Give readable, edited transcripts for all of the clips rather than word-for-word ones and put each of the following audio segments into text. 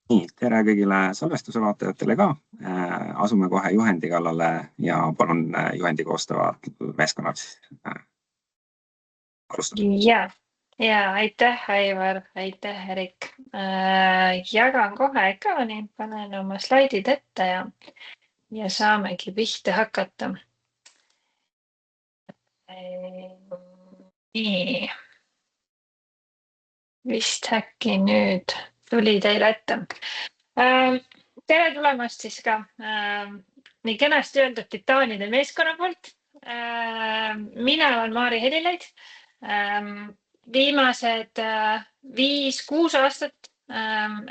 Nii, tere kõigile salvestuse vaatajatele ka. Asume kohe juhendi kallale ja palun juhendi koostavad meeskonnad alustada. Ja aitäh, Aivar, aitäh, Erik. Jagan kohe ekraani, panen oma slaidid ette ja saamegi pihta hakata. Nii. Vist äkki nüüd tuli teile ette. Tere tulemast siis ka nii kenasti öeldud Titaanide meeskonna poolt. Mina olen Maari Helilaid. Viimased 5-6 aastat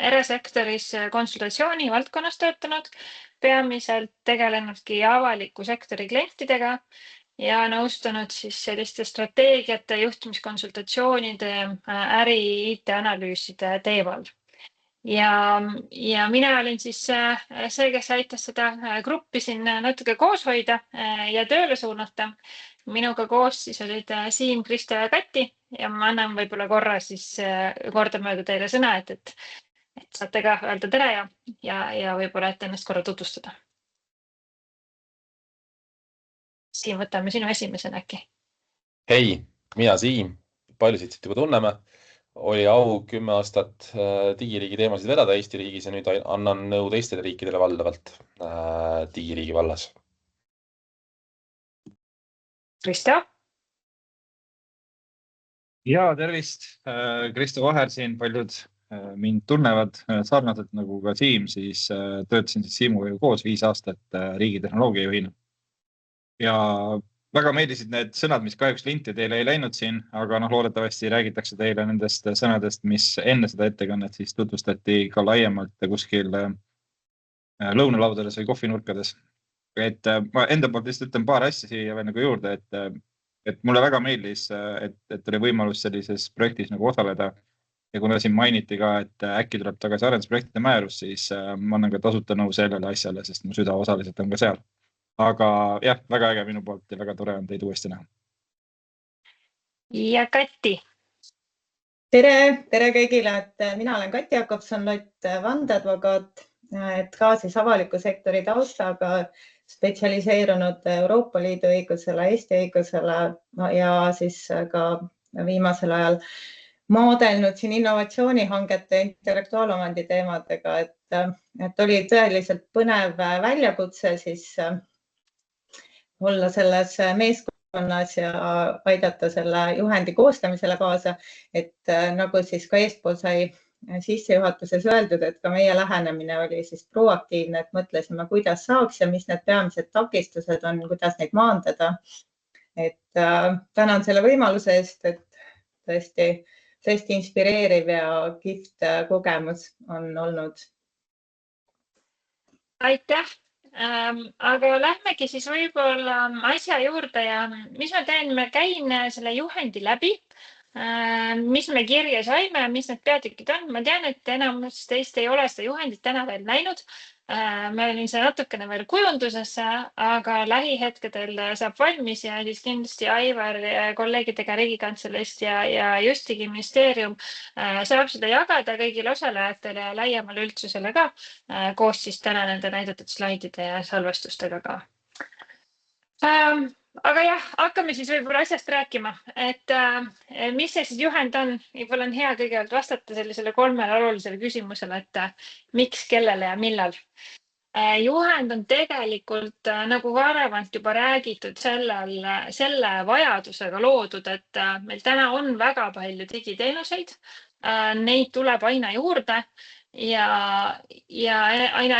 erasektoris konsultatsiooni valdkonnas töötanud, peamiselt tegelenudki avaliku sektori klientidega ja nõustanud siis selliste strateegiate, juhtimiskonsultatsioonide, äri, IT-analüüside teemal. Ja mina olin siis see, kes aitas seda gruppi siin natuke koos hoida ja tööle suunata. Minuga koos siis olid Siim, Kristo ja Kati ja ma annan võib-olla korra siis kordamööda teile sõna, et saate ka öelda tere ja võib-olla ette ennast korra tutvustada. Siim, võtame sinu esimesena äkki. Hei, mina Siim, paljusid siit juba tunneme. Oli au 10 aastat digiriigi teemasid vedada Eesti riigis ja nüüd annan nõu teistele riikidele valdavalt digiriigi vallas. Kristo? Ja tervist, Kristo Vaher siin, paljud mind tunnevad sarnaselt nagu ka Siim, siis töötasin siis Siimuga koos 5 aastat riigitehnoloogia juhina. Ja väga meeldisid need sõnad, mis kahjuks linti teile ei läinud siin, aga loodetavasti räägitakse teile nendest sõnadest, mis enne seda ettekannet siis tutvustati ka laiemalt kuskil lõunalaudades või kohvinurkades. Et ma enda poolt lihtsalt ütlen paar asja siia veel nagu juurde, et mulle väga meeldis, et oli võimalus sellises projektis nagu osaleda. Ja kuna siin mainiti ka, et äkki tuleb tagasi arendusprojektide määrus, siis ma annan ka tasuta nõu sellele asjale, sest mu süda osaliselt on ka seal. Aga jah, väga äge minu poolt ja väga tore on teid uuesti näha. Ja Kati. Tere kõigile, et mina olen Kati Jakobson-Lott, vandeadvokaat, et ka siis avaliku sektori taustaga spetsialiseerunud Euroopa Liidu õigusele, Eesti õigusele ja siis ka viimasel ajal maadelnud siin innovatsioonihangete intellektuaalomandi teemadega, et oli tõeliselt põnev väljakutse siis olla selles meeskonnas ja aidata selle juhendi koostamisele kaasa, et nagu siis ka eespool sai sissejuhatuses öeldud, et ka meie lähenemine oli siis proaktiivne, et mõtlesime, kuidas saaks ja mis need peamised takistused on, kuidas neid maandada. Et tänan selle võimaluse eest, et tõesti inspireeriv ja kihvt kogemus on olnud. Aitäh! Aga lähmegi siis võib-olla asja juurde ja mis ma teen, ma käin selle juhendi läbi, mis me kirja saime, mis need peatükid on. Ma tean, et enamus teist ei ole seda juhendit täna veel näinud. Me olin see natukene veel kujundusesse, aga lähihetkedel saab valmis ja siis kindlasti Aivar kolleegidega Riigikantseleist ja Justigi ministeerium saab seda jagada kõigile osalejatele ja laiemale üldsusele ka koos siis täna nende näidatud slaidide ja salvestustega ka. Aga jah, hakkame siis võib-olla asjast rääkima, et mis see siis juhend on. Võib-olla on hea kõigepealt vastata sellisele 3 olulisele küsimusele, et miks, kellele ja millal. Juhend on tegelikult nagu varemalt juba räägitud selle vajadusega loodud, et meil täna on väga palju digiteenuseid, neid tuleb aina juurde. Ja aina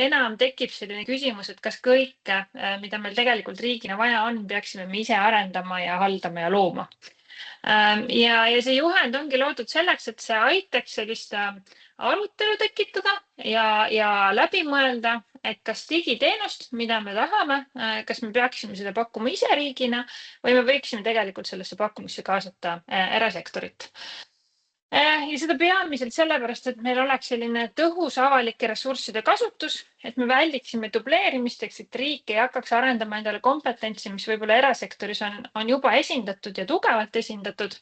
enam tekib selline küsimus, et kas kõike, mida meil tegelikult riigina vaja on, peaksime me ise arendama ja haldama ja looma. Ja see juhend ongi loodud selleks, et see aitaks sellist arutelu tekitada ja läbi mõelda, et kas digiteenust, mida me tahame, kas me peaksime seda pakkuma ise riigina või me võiksime tegelikult sellesse pakkumisse kaasata erasektorit. Ja seda peamiselt sellepärast, et meil oleks selline tõhus avalike ressursside kasutus, et me väldiksime dubleerimist, et riik ei hakkaks arendama endale kompetentsi, mis võib-olla erasektoris on juba esindatud ja tugevalt esindatud.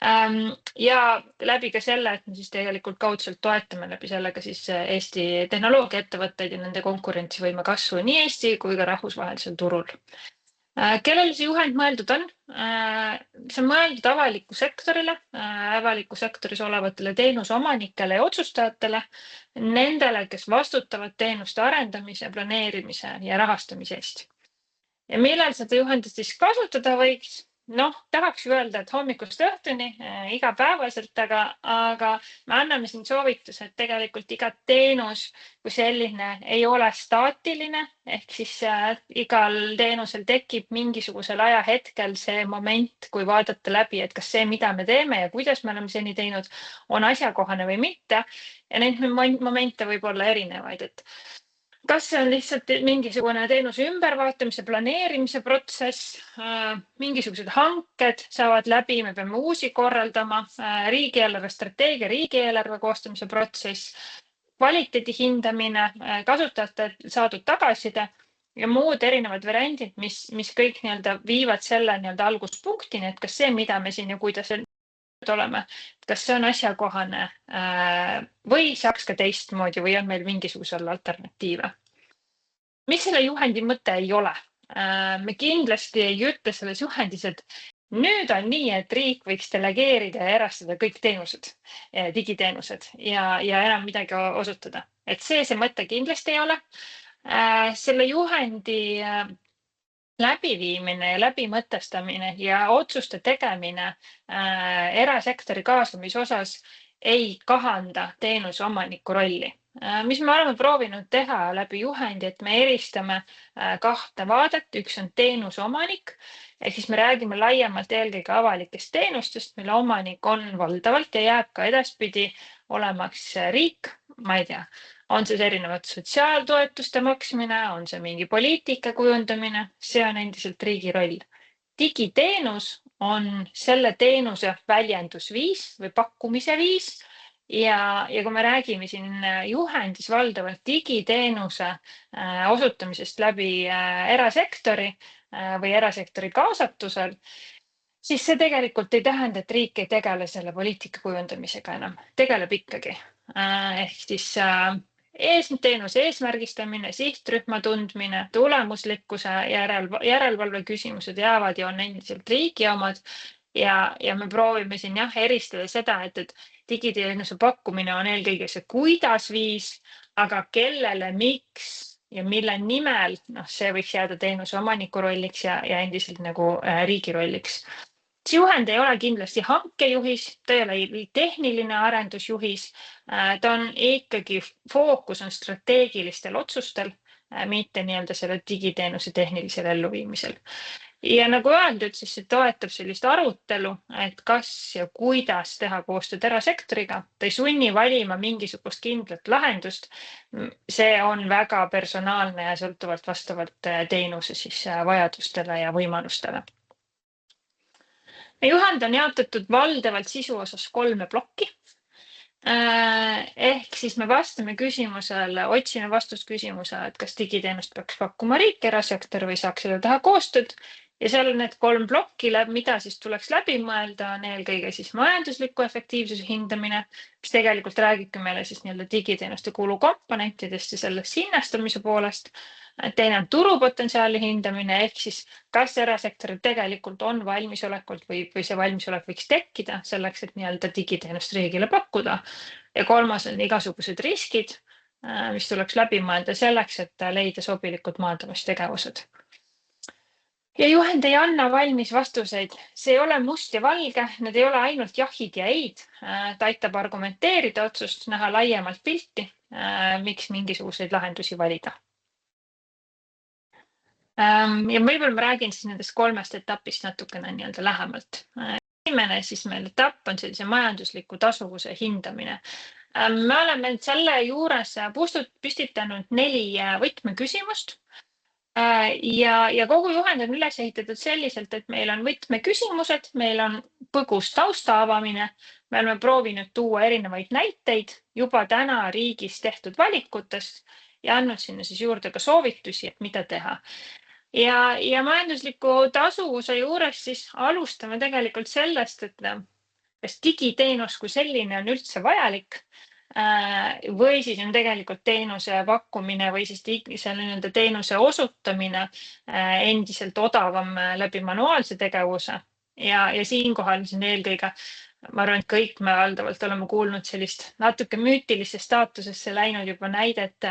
Ja läbi ka selle, et me siis tegelikult kaudselt toetame läbi sellega siis Eesti tehnoloogiaettevõtteid ja nende konkurentsivõime kasvu nii Eesti kui ka rahvusvahelisel turul. Kellele see juhend mõeldud on? See on mõeldud avaliku sektorile, avaliku sektoris olevatele teenusomanikele ja otsustajatele, nendele, kes vastutavad teenuste arendamise, planeerimise ja rahastamise eest. Ja millal seda juhendit siis kasutada võiks? Tahaks öelda, et hommikust õhtuni igapäevaselt, aga me anname siin soovituse, et tegelikult iga teenus kui selline ei ole staatiline, ehk siis igal teenusel tekib mingisugusel ajahetkel see moment, kui vaadata läbi, et kas see, mida me teeme ja kuidas me oleme seni teinud, on asjakohane või mitte. Ja neid momente võib olla erinevaid, et kas see on lihtsalt mingisugune teenuse ümbervaatamise, planeerimise protsess, mingisugused hanked saavad läbi, me peame uusi korraldama, riigieelarve strateegia, riigieelarve koostamise protsess, kvaliteedi hindamine, kasutajate saadud tagasiside ja muud erinevad variandid, mis kõik viivad selle alguspunktini, et kas see, mida me siin ja kuidas oleme, kas see on asjakohane või saaks ka teistmoodi või on meil mingisugusel alternatiive. Mis selle juhendi mõte ei ole? Me kindlasti ei ütle selles juhendis, et nüüd on nii, et riik võiks delegeerida ja erastada kõik teenused, digiteenused ja enam midagi osutada. Et see mõte kindlasti ei ole. Selle juhendi läbiviimine ja läbimõtestamine ja otsuste tegemine erasektori kaasamise osas ei kahanda teenuse omaniku rolli. Mis me oleme proovinud teha läbi juhendi, et me eristame kahte vaadet. Üks on teenuse omanik, ehk siis me räägime laiemalt eelkõige avalikest teenustest, mille omanik on valdavalt ja jääb ka edaspidi olemaks riik, ma ei tea. On see erinevad sotsiaaltoetuste maksmine, on see mingi poliitika kujundamine, see on endiselt riigi roll. Digiteenus on selle teenuse väljendusviis või pakkumise viis ja kui me räägime siin juhendis valdavalt digiteenuse osutamisest läbi erasektori või erasektori kaasatusel, siis see tegelikult ei tähenda, et riik ei tegele selle poliitika kujundamisega enam, tegeleb ikkagi. Ehk siis teenuse eesmärgistamine, sihtrühma tundmine, tulemuslikkuse järelevalve küsimused jäävad ja on endiselt riigi omad ja me proovime siin eristada seda, et digiteenuse pakkumine on eelkõige see kuidas viis, aga kellele, miks ja mille nimel, see võiks jääda teenuse omaniku rolliks ja endiselt nagu riigi rolliks. See juhend ei ole kindlasti hankejuhis, ta ei ole tehniline arendusjuhis, ta on ikkagi fookus on strateegilistel otsustel, mitte selle digiteenuse tehnilisel elluviimisel. Ja nagu öeldud, siis see toetab sellist arutelu, et kas ja kuidas teha koostööd erasektoriga. Ta ei sunni valima mingisugust kindlat lahendust. See on väga personaalne ja sõltuvalt vastavalt teenuse siis vajadustele ja võimalustele. Juhend on jaotatud valdavalt sisu osas 3 plokki. Ehk siis me vastame küsimusele, otsime vastust küsimusele, et kas digiteenust peaks pakkuma riik, erasektor või saaks seda teha koostööd. Ja seal on need 3 plokki, mida siis tuleks läbi mõelda, on eelkõige siis majandusliku efektiivsuse hindamine, mis tegelikult räägibki meile siis digiteenuste kulukomponentidest ja sellest hinnastamise poolest. Teine on turupotentsiaali hindamine, ehk siis kas erasektoril tegelikult on valmisolekult või see valmisolek võiks tekkida selleks, et digiteenust riigile pakkuda. Ja kolmas on igasugused riskid, mis tuleks läbi mõelda selleks, et leida sobilikud maandamistegevused. Ja juhend ei anna valmis vastuseid. See ei ole must ja valge, need ei ole ainult jahid ja eid. Ta aitab argumenteerida otsust, näha laiemalt pilti, miks mingisuguseid lahendusi valida. Ja võib-olla ma räägin siis nendest 3 etapist natukene lähemalt. Esimene siis meil etapp on sellise majandusliku tasuvuse hindamine. Me oleme selle juures püstitanud 4 võtmeküsimust. Ja kogu juhend on üles ehitatud selliselt, et meil on võtmeküsimused, meil on põgus tausta avamine, me oleme proovinud tuua erinevaid näiteid juba täna riigis tehtud valikutest ja andnud sinna siis juurde ka soovitusi, et mida teha. Ja majandusliku tasuvuse juures siis alustame tegelikult sellest, et kas digiteenus kui selline on üldse vajalik või siis on tegelikult teenuse pakkumine või siis selle teenuse osutamine endiselt odavam läbi manuaalse tegevuse ja siinkohal siin eelkõige ma arvan, et kõik me valdavalt oleme kuulnud sellist natuke müütilisse staatusesse läinud juba näidet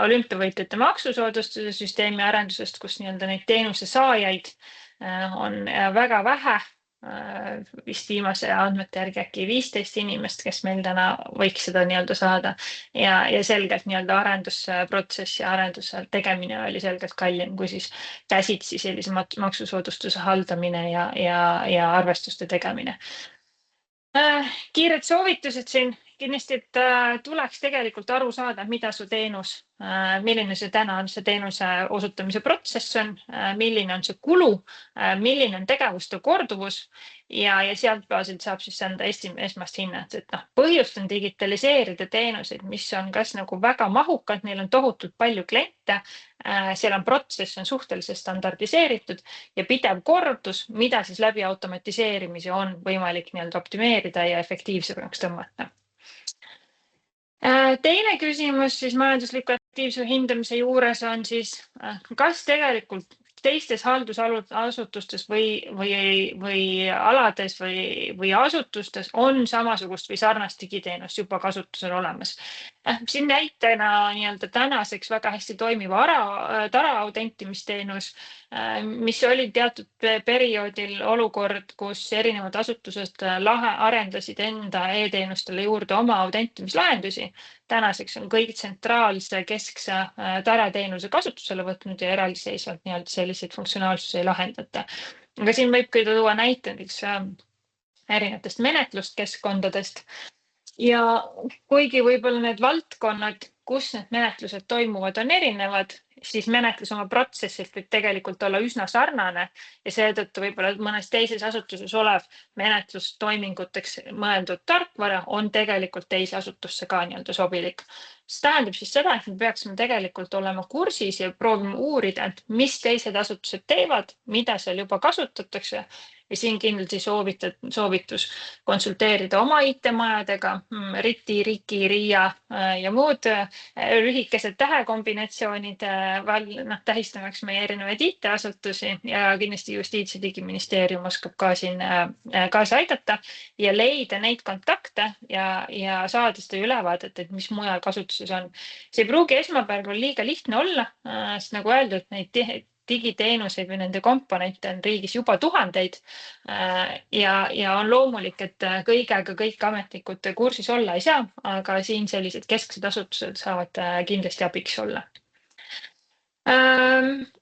olümpiavõitjate maksusoodustuse süsteemi arendusest, kus nii-öelda neid teenuse saajaid on väga vähe, vist viimase andmete järgi äkki 15 inimest, kes meil täna võiks seda nii-öelda saada ja selgelt nii-öelda arendusprotsess ja arenduse tegemine oli selgelt kallim kui siis käsitsi sellise maksusoodustuse haldamine ja arvestuste tegemine. Kiired soovitused siin kindlasti, et tuleks tegelikult aru saada, mida su teenus, milline see täna on see teenuse osutamise protsess on, milline on see kulu, milline on tegevuste korduvus ja sealt baasilt saab siis anda esmast hinnat, et põhjust on digitaliseerida teenuseid, mis on kas nagu väga mahukad, neil on tohutult palju kliente, seal on protsess on suhteliselt standardiseeritud ja pidev kordus, mida siis läbi automatiseerimise on võimalik nii-öelda optimeerida ja efektiivsemaks tõmmata. Teine küsimus siis majandusliku aktiivsuse hindamise juures on siis, kas tegelikult teistes haldusasutustes või alades või asutustes on samasugust või sarnast digiteenust juba kasutusel olemas. Siin näitena nii-öelda tänaseks väga hästi toimiva tara autentimisteenus, mis oli teatud perioodil olukord, kus erinevad asutused arendasid enda e-teenustele juurde oma autentimislahendusi. Tänaseks on kõik tsentraalse keskse tarateenuse kasutusele võtnud ja eraldiseisvalt nii-öelda selliseid funktsionaalsusi ei lahendata. Aga siin võib küll tuua näiteks erinevatest menetluskeskkondadest ja kuigi võib-olla need valdkonnad, kus need menetlused toimuvad, on erinevad, siis menetlus oma protsessilt võib tegelikult olla üsna sarnane ja seetõttu võib-olla mõnes teises asutuses olev menetlustoiminguteks mõeldud tarkvara on tegelikult teise asutusse ka nii-öelda sobilik. See tähendab siis seda, et me peaksime tegelikult olema kursis ja proovima uurida, et mis teised asutused teevad, mida seal juba kasutatakse ja siin kindlasti soovitus konsulteerida oma IT-majadega, RITI, RIKI, RIA ja muud lühikesed tähekombinatsioonid tähistamaks meie erinevaid IT-asutusi ja kindlasti Justiits- ja Digiministeerium oskab ka siin kaasa aidata ja leida neid kontakte ja saada seda ülevaadet, et mis mujal kasutuses on. See ei pruugi esmapärvel liiga lihtne olla, sest nagu öeldud, neid digiteenuseid või nende komponente on riigis juba tuhandeid ja on loomulik, et kõigega kõik ametnikud kursis olla ei saa, aga siin sellised kesksed asutused saavad kindlasti abiks olla.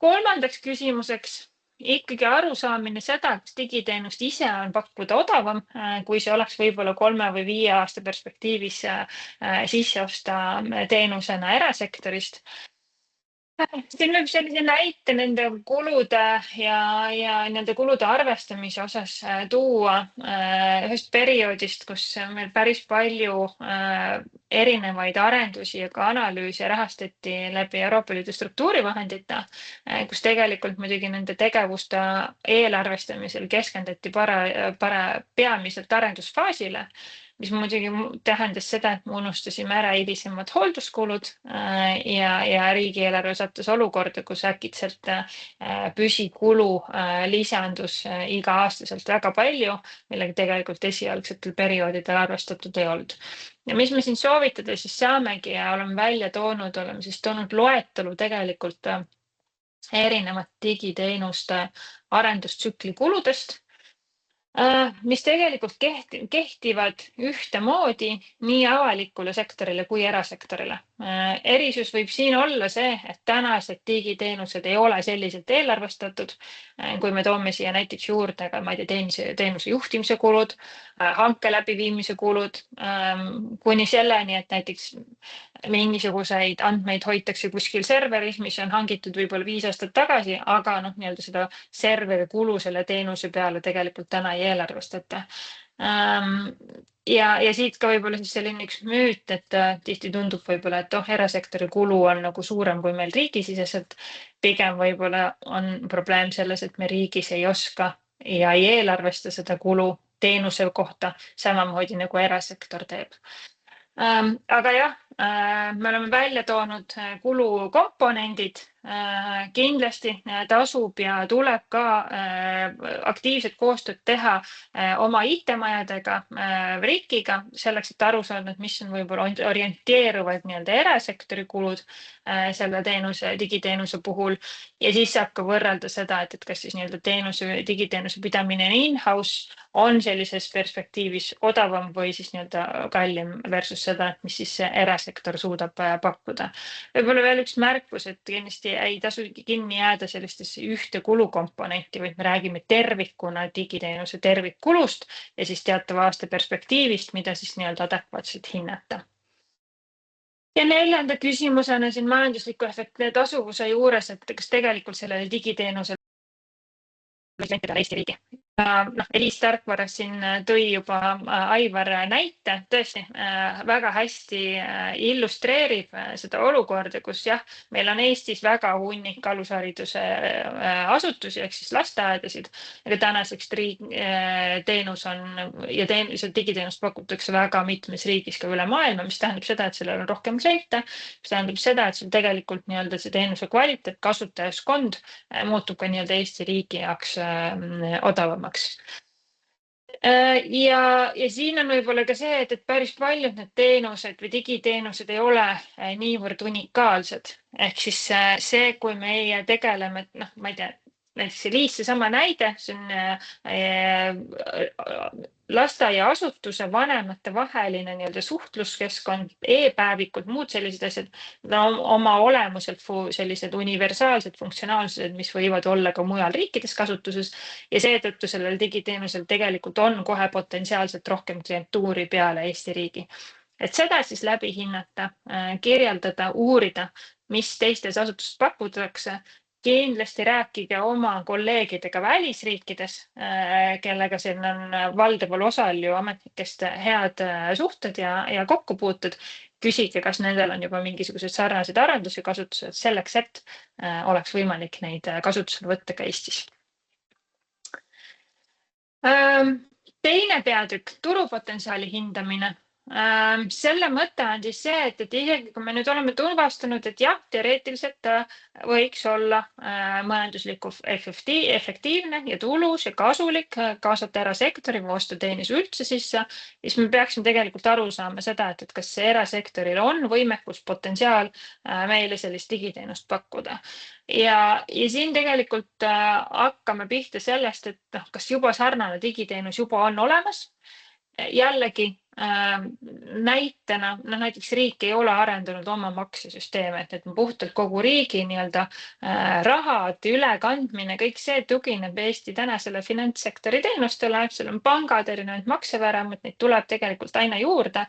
Kolmandaks küsimuseks ikkagi arusaamine seda, kas digiteenust ise on pakkuda odavam, kui see oleks võib-olla 3 või 5 aasta perspektiivis sisse osta teenusena erasektorist. Siin võib sellise näite nende kulude ja nende kulude arvestamise osas tuua ühest perioodist, kus meil päris palju erinevaid arendusi ja ka analüüse rahastati läbi Euroopa Liidu struktuurivahendite, kus tegelikult muidugi nende tegevuste eelarvestamisel keskenduti peamiselt arendusfaasile, mis muidugi tähendas seda, et me unustasime ära hilisemad hoolduskulud ja riigieelarve sattus olukorda, kus äkitselt püsikulu lisandus iga-aastaselt väga palju, millega tegelikult esialgsetel perioodidel arvestatud ei olnud. Ja mis me siin soovitada siis saamegi ja oleme toonud loetelu tegelikult erinevat digiteenuste arendustsükli kuludest, mis tegelikult kehtivad ühtemoodi nii avalikule sektorile kui erasektorile. Erisus võib siin olla see, et tänased digiteenused ei ole selliselt eelarvestatud, kui me toome siia näiteks juurde ka teenuse juhtimise kulud, hanke läbiviimise kulud, kuni selleni, et näiteks mingisuguseid andmeid hoitakse kuskil serveris, mis on hangitud võib-olla 5 aastat tagasi, aga nii-öelda seda serveri kulu selle teenuse peale tegelikult täna ei eelarvestata. Ja siit ka võib-olla siis selline üks müüt, et tihti tundub võib-olla, et erasektori kulu on nagu suurem kui meil riigisiseselt. Pigem võib-olla on probleem selles, et me riigis ei oska ja ei eelarvesta seda kulu teenuse kohta, samamoodi nagu erasektor teeb. Aga jah, me oleme välja toonud kulukomponendid. Kindlasti tasub ja tuleb ka aktiivset koostööd teha oma IT-majadega, RIK-iga, selleks, et aru saada, mis on võib-olla orienteeruvad nii-öelda erasektori kulud selle digiteenuse puhul. Ja siis saab ka võrrelda seda, et kas siis nii-öelda digiteenuse pidamine in-house on sellises perspektiivis odavam või siis nii-öelda kallim versus seda, et mis siis erasektor suudab pakkuda. Võib-olla veel üks märkus, et kindlasti ei tasu kinni jääda sellistesse ühte kulukomponenti, vaid me räägime tervikuna digiteenuse tervikkulust ja siis teatava aasta perspektiivist, mida siis nii-öelda adekvaatselt hinnata. Ja 4. küsimusena siin majandusliku efekti tasuvuse juures, et kas tegelikult sellele digiteenusele Eesti riigi. Eliis Tarkvaras siin tõi juba Aivar näite, tõesti väga hästi illustreerib seda olukorda, kus jah, meil on Eestis väga hunnik alushariduse asutusi ehk siis lasteaedasid, aga tänaseks teenus on ja digiteenust pakutakse väga mitmes riigis ka üle maailma, mis tähendab seda, et sellel on rohkem kliente, mis tähendab seda, et seal tegelikult nii-öelda see teenuse kvaliteet, kasutajaskond muutub ka nii-öelda Eesti riigi jaoks odavamaks. Ja siin on võib-olla ka see, et päris paljud need teenused või digiteenused ei ole niivõrd unikaalsed. Ehk siis see, kui meie tegeleme, ma ei tea, näiteks Eliis seesama näide, see on lasteaiaasutuse vanemate vaheline nii-öelda suhtluskeskkond, e-päevikud, muud sellised asjad, oma olemuselt sellised universaalsed funktsionaalsused, mis võivad olla ka mujal riikides kasutuses ja seetõttu sellel digiteenusel tegelikult on kohe potentsiaalselt rohkem klientuuri peale Eesti riigi. Et seda siis läbi hinnata, kirjeldada, uurida, mis teistes asutustes pakutakse. Kindlasti rääkige oma kolleegidega välisriikides, kellega siin on valdaval osal ju ametnikest head suhted ja kokkupuutud. Küsige, kas nendel on juba mingisugused sarnased arendusi kasutused selleks, et oleks võimalik neid kasutusele võtta ka Eestis. Teine peatükk, turupotentsiaali hindamine. Selle mõte on siis see, et isegi kui me nüüd oleme tuvastanud, et jah, teoreetiliselt võiks olla majanduslikult efektiivne ja tulus ja kasulik kaasata erasektori või osta teenuse üldse sisse, siis me peaksime tegelikult aru saama seda, et kas see erasektoril on võimekus, potentsiaal meile sellist digiteenust pakkuda. Ja siin tegelikult hakkame pihta sellest, et kas juba sarnane digiteenus juba on olemas. Jällegi näitena, näiteks riik ei ole arendanud oma maksesüsteeme, et puhtalt kogu riigi nii-öelda rahad, ülekandmine, kõik see tugineb Eesti tänasele finantssektori teenustele, seal on pangad, erinevad makseväramad, neid tuleb tegelikult aina juurde.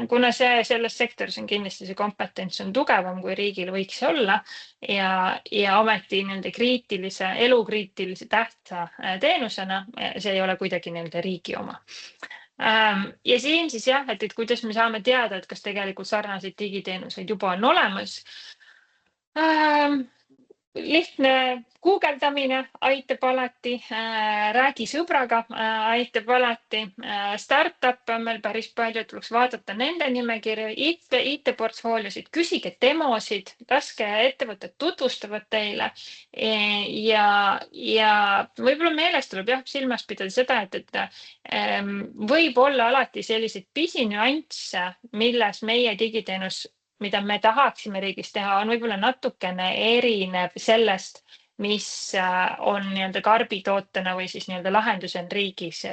Kuna selles sektoris on kindlasti see kompetents on tugevam, kui riigil võiks olla ja ometi nii-öelda elukriitilise tähtsa teenusena, see ei ole kuidagi nii-öelda riigi oma. Ja siin siis jah, et kuidas me saame teada, et kas tegelikult sarnaseid digiteenuseid juba on olemas. Lihtne guugeldamine aitab alati, räägi sõbraga aitab alati, startup on meil päris palju, tuleks vaadata nende nimekirju, IT-portfooliosid, küsige demosid, laske ettevõtted tutvustavad teile ja võib-olla meelest tuleb jah silmas pidada seda, et võib olla alati selliseid pisinüansse, milles meie digiteenus mida me tahaksime riigis teha, on võib-olla natukene erinev sellest, mis on nii-öelda karbitootena või siis nii-öelda lahendus on riigis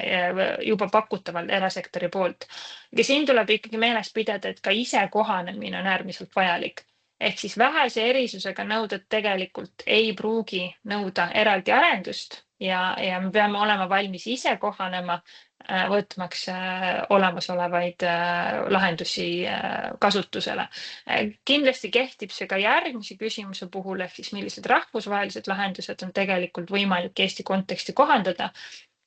juba pakutaval erasektori poolt. Ja siin tuleb ikkagi meeles pidada, et ka ise kohanemine on äärmiselt vajalik. Ehk siis vähese erisusega nõuded tegelikult ei pruugi nõuda eraldi arendust ja me peame olema valmis ise kohanema, võtmaks olemasolevaid lahendusi kasutusele. Kindlasti kehtib see ka järgmise küsimuse puhul, ehk siis millised rahvusvahelised lahendused on tegelikult võimalik Eesti konteksti kohandada.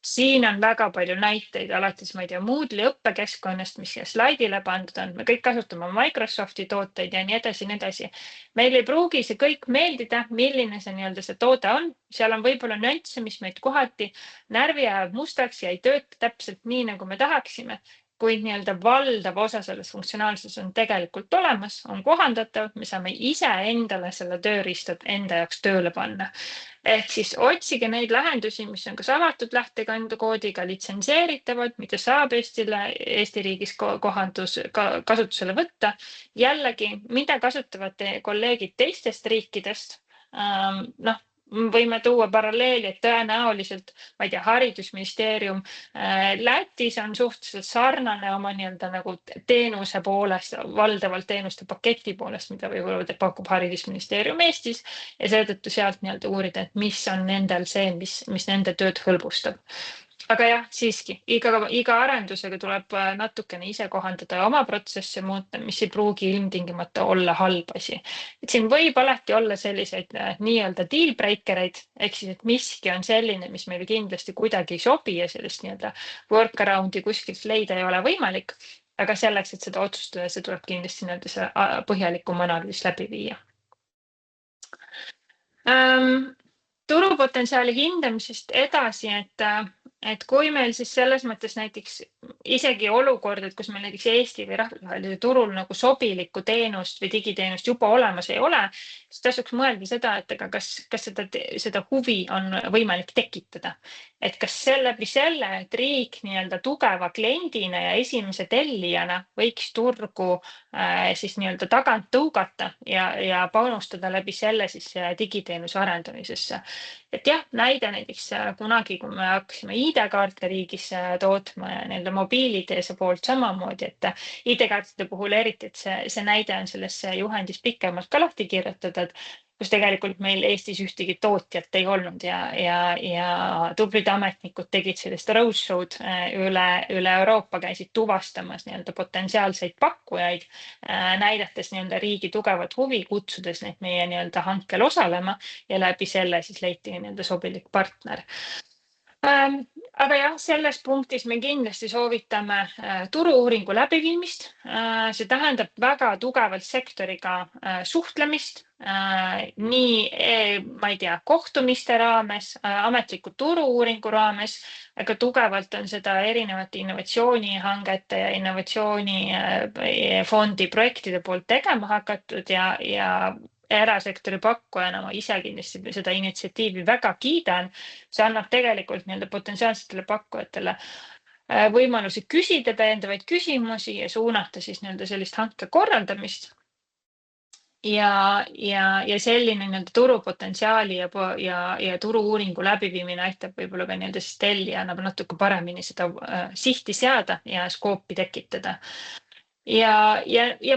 Siin on väga palju näiteid alates, ma ei tea, Moodle'i õppekeskkonnast, mis siia slaidile pandud on. Me kõik kasutame Microsofti tooteid ja nii edasi, nii edasi. Meil ei pruugi see kõik meeldida, milline see nii-öelda see toode on. Seal on võib-olla nüansse, mis meid kohati närvi ajab mustaks ja ei tööta täpselt nii, nagu me tahaksime. Kuid nii-öelda valdav osa sellest funktsionaalsus on tegelikult olemas, on kohandatav, me saame ise endale selle tööriistad enda jaoks tööle panna. Ehk siis otsige neid lahendusi, mis on kas avatud lähtekoodiga litsenseeritavad, mida saab Eesti riigis kasutusele võtta. Jällegi, mida kasutavad kolleegid teistest riikidest? Võime tuua paralleeli, et tõenäoliselt, ma ei tea, haridusministeerium Lätis on suhteliselt sarnane oma nii-öelda nagu teenuse poolest, valdavalt teenuste paketi poolest, mida võib-olla pakub haridusministeerium Eestis ja seetõttu sealt nii-öelda uurida, et mis on nendel see, mis nende tööd hõlbustab. Aga jah, siiski, iga arendusega tuleb natukene ise kohandada ja oma protsesse muuta, mis ei pruugi ilmtingimata olla halb asi. Et siin võib alati olla selliseid nii-öelda deal breakereid, ehk siis, et miski on selline, mis meile kindlasti kuidagi ei sobi ja sellist nii-öelda workaround'i kuskilt leida ei ole võimalik. Aga selleks, et seda otsustada, see tuleb kindlasti nii-öelda see põhjalikum analüüs läbi viia. Turupotentsiaali hindamisest edasi, et kui meil siis selles mõttes näiteks isegi olukord, et kus meil näiteks Eesti või rahvusvahelisel turul nagu sobilikku teenust või digiteenust juba olemas ei ole, siis tasuks mõelda seda, et kas seda huvi on võimalik tekitada. Et kas läbi selle, et riik nii-öelda tugeva kliendina ja esimese tellijana võiks turgu siis nii-öelda tagant tõugata ja panustada läbi selle siis digiteenuse arendamisesse. Et jah, näiteks kunagi, kui me hakkasime ID-kaarte riigis tootma ja nii-öelda mobiiliteese poolt samamoodi, et ID-kaartide puhul eriti, et see näide on selles juhendis pikemalt ka lahti kirjutada, et kus tegelikult meil Eestis ühtegi tootjat ei olnud ja tublid ametnikud tegid sellist roadshow'd üle Euroopa, käisid tuvastamas nii-öelda potentsiaalseid pakkujaid, näidates nii-öelda riigi tugevat huvi, kutsudes neid meie nii-öelda hankel osalema ja läbi selle siis leiti nii-öelda sobilik partner. Aga jah, selles punktis me kindlasti soovitame turu-uuringu läbiviimist. See tähendab väga tugevalt sektoriga suhtlemist, nii, ma ei tea, kohtumiste raames, ametliku turu-uuringu raames, aga tugevalt on seda erinevate innovatsioonihangete ja innovatsioonifondi projektide poolt tegema hakatud ja erasektori pakkujana ma ise kindlasti seda initsiatiivi väga kiidan. See annab tegelikult nii-öelda potentsiaalsetele pakkujatele võimalusi küsida täiendavaid küsimusi ja suunata siis nii-öelda sellist hanke korraldamist. Ja selline nii-öelda turupotentsiaali ja turu-uuringu läbiviimine aitab võib-olla ka nii-öelda siis tellijana natuke paremini seda sihti seada ja skoopi tekitada. Ja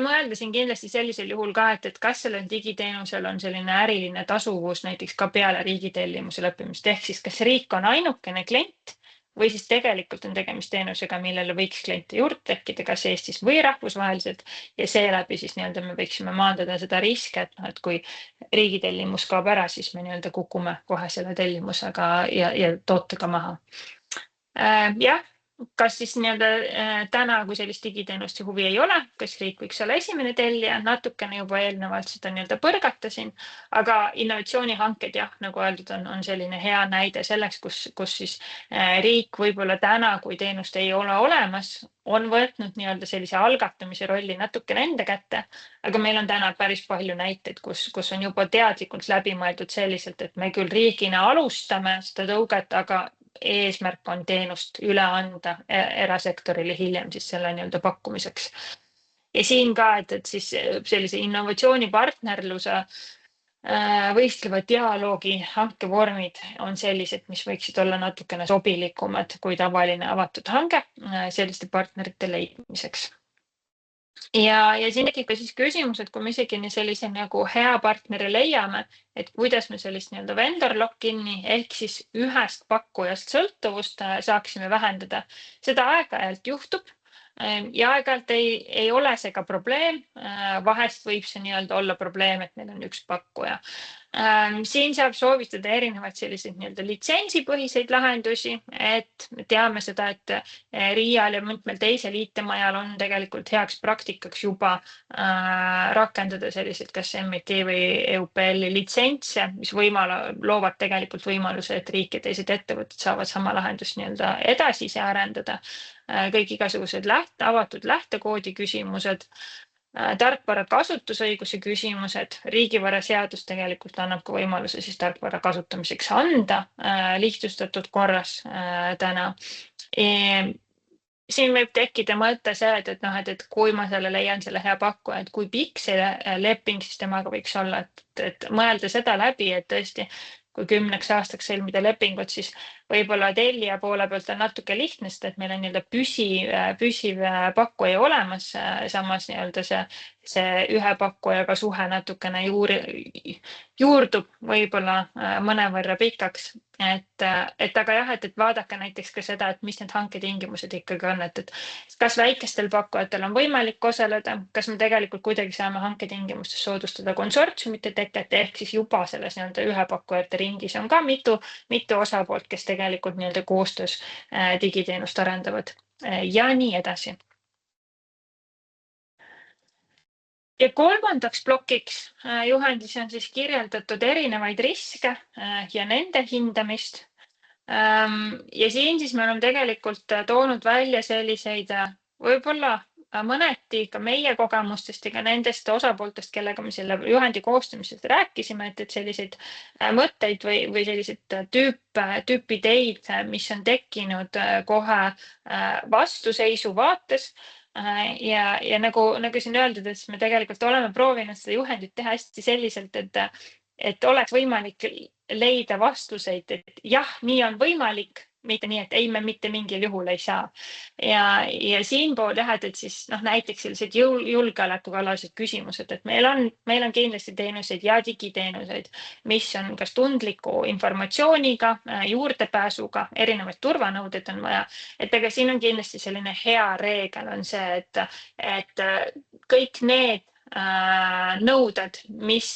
mõelda siin kindlasti sellisel juhul ka, et kas sellel digiteenusel on selline äriline tasuvus näiteks ka peale riigitellimuse lõppimist. Ehk siis kas riik on ainukene klient või siis tegelikult on tegemist teenusega, millele võiks kliente juurde tekkida, kas Eestis või rahvusvaheliselt. Ja seeläbi siis nii-öelda me võiksime maandada seda riske, et kui riigitellimus kaob ära, siis me nii-öelda kukume kohe selle tellimusega ja tootega maha. Jah. Kas siis nii-öelda täna, kui sellist digiteenust ja huvi ei ole, kas riik võiks olla esimene tellija, natukene juba eelnevalt seda nii-öelda põrgatasin, aga innovatsioonihanked jah, nagu öeldud, on selline hea näide selleks, kus siis riik võib-olla täna, kui teenust ei ole olemas, on võtnud nii-öelda sellise algatamise rolli natukene enda kätte, aga meil on täna päris palju näiteid, kus on juba teadlikult läbi mõeldud selliselt, et me küll riigina alustame seda tõuget, aga eesmärk on teenust üle anda erasektorile hiljem siis selle nii-öelda pakkumiseks. Ja siin ka, et siis sellise innovatsioonipartnerluse võistleva dialoogi hankevormid on sellised, mis võiksid olla natukene sobilikumad kui tavaline avatud hange selliste partnerite leidmiseks. Ja siin tekib ka siis küsimus, et kui me isegi sellise nagu hea partneri leiame, et kuidas me sellist nii-öelda vendor lock-in'i ehk siis ühest pakkujast sõltuvust saaksime vähendada. Seda aeg-ajalt juhtub ja aeg-ajalt ei ole see ka probleem. Vahest võib see nii-öelda olla probleem, et meil on üks pakkuja. Siin saab soovitada erinevaid selliseid nii-öelda litsentsipõhiseid lahendusi, et me teame seda, et RIA-l ja mitmel teisel IT-majal on tegelikult heaks praktikaks juba rakendada selliseid kas MIT või EUPL-i litsentse, mis loovad tegelikult võimaluse, et riik ja teised ettevõtted saavad sama lahendust nii-öelda edasi arendada. Kõik igasugused avatud lähtekoodi küsimused, tarkvara kasutusõiguse küsimused, riigivaraseadus tegelikult annab ka võimaluse siis tarkvara kasutamiseks anda lihtsustatud korras täna. Siin võib tekkida mõte see, et kui ma selle leian selle hea pakkuja, et kui pikk see leping siis temaga võiks olla, et mõelda seda läbi, et tõesti, kui 10 aastaks sõlmida lepingut, siis võib-olla tellija poole pealt on natuke lihtne, sest et meil on nii-öelda püsiv pakkuja olemas, samas nii-öelda see ühe pakkujaga suhe natukene juurdub võib-olla mõnevõrra pikaks. Aga jah, et vaadake näiteks ka seda, et mis need hanketingimused ikkagi on, et kas väikestel pakkujatel on võimalik osaleda, kas me tegelikult kuidagi saame hanketingimustes soodustada konsortsiumite teket, ehk siis juba selles nii-öelda ühe pakkujate ringis on ka mitu osapoolt, kes tegelikult nii-öelda koostöös digiteenust arendavad ja nii edasi. Ja kolmandaks plokiks juhendis on siis kirjeldatud erinevaid riske ja nende hindamist. Ja siin siis me oleme tegelikult toonud välja selliseid võib-olla mõneti ka meie kogemustest ja ka nendest osapooltest, kellega me selle juhendi koostamisest rääkisime, et selliseid mõtteid või selliseid tüüpideid, mis on tekkinud kohe vastuseisu vaates. Ja nagu siin öeldud, et me tegelikult oleme proovinud seda juhendit teha hästi selliselt, et oleks võimalik leida vastuseid, et jah, nii on võimalik, mitte nii, et ei, me mitte mingil juhul ei saa. Ja siinpool jah, et siis näiteks sellised julgeolekualased küsimused, et meil on kindlasti teenuseid ja digiteenuseid, mis on kas tundliku informatsiooniga, juurdepääsuga, erinevaid turvanõudeid on vaja. Ega siin on kindlasti selline hea reegel on see, et kõik need nõuded, mis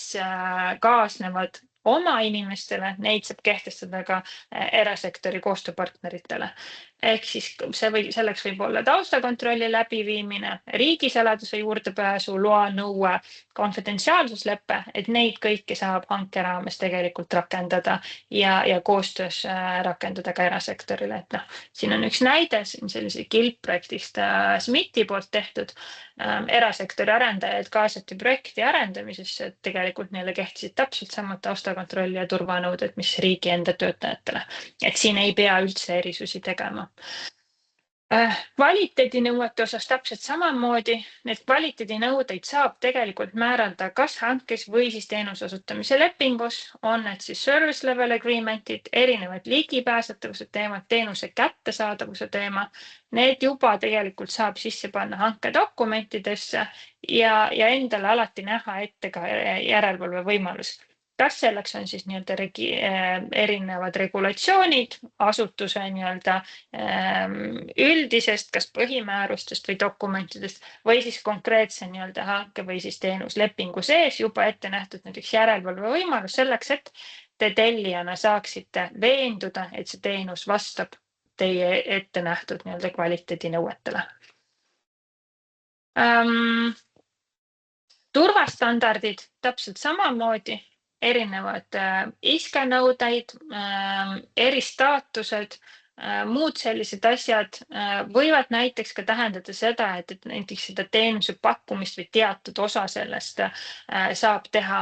kaasnevad oma inimestele, neid saab kehtestada ka erasektori koostööpartneritele. Ehk siis selleks võib olla taustakontrolli läbiviimine, riigisaladuse juurdepääsu loa nõue, konfidentsiaalsusleppe, et neid kõiki saab hanke raames tegelikult rakendada ja koostöös rakendada ka erasektorile. Siin on üks näide, siin sellise kilpprojektist SMIT-i poolt tehtud. Erasektori arendajaid kaasati projekti arendamisesse, et tegelikult neile kehtisid täpselt samad taustakontrolli ja turvanõuded, mis riigi enda töötajatele. Et siin ei pea üldse erisusi tegema. Kvaliteedinõuete osas täpselt samamoodi. Need kvaliteedinõudeid saab tegelikult määrata kas hankes või siis teenuse osutamise lepingus. On need siis service level agreement'id, erinevad ligipääsetavuse teemad, teenuse kättesaadavuse teema. Need juba tegelikult saab sisse panna hankedokumentidesse ja endale alati näha ette ka järelevalve võimalus. Kas selleks on siis nii-öelda erinevad regulatsioonid, asutuse nii-öelda üldisest, kas põhimäärustest või dokumentidest või siis konkreetse nii-öelda hanke või siis teenuslepingu sees juba ette nähtud näiteks järelevalve võimalus selleks, et te tellijana saaksite veenduda, et see teenus vastab teie ette nähtud nii-öelda kvaliteedinõuetele. Turvastandardid täpselt samamoodi. Erinevad iskenõudeid, eristaatused, muud sellised asjad võivad näiteks ka tähendada seda, et näiteks seda teenuse pakkumist või teatud osa sellest saab teha,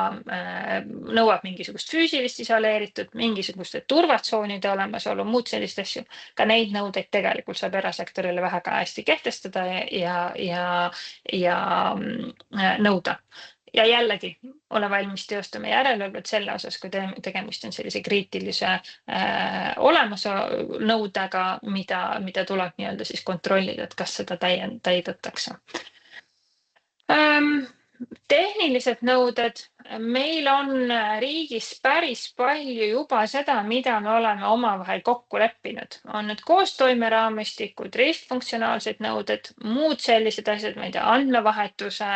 nõuab mingisugust füüsilist isoleeritud, mingisuguste turvatsoonide olemasolu, muud sellist asju. Ka neid nõudeid tegelikult saab erasektorile väga hästi kehtestada ja nõuda. Ja jällegi ole valmis teostama järelevalvet selle osas, kui tegemist on sellise kriitilise olemasnõudega, mida tuleb nii-öelda siis kontrollida, et kas seda täidetakse. Tehnilised nõuded, meil on riigis päris palju juba seda, mida me oleme omavahel kokku leppinud. On need koostoimeraamistikud, riskfunktsionaalsed nõuded, muud sellised asjad, ma ei tea, andmevahetuse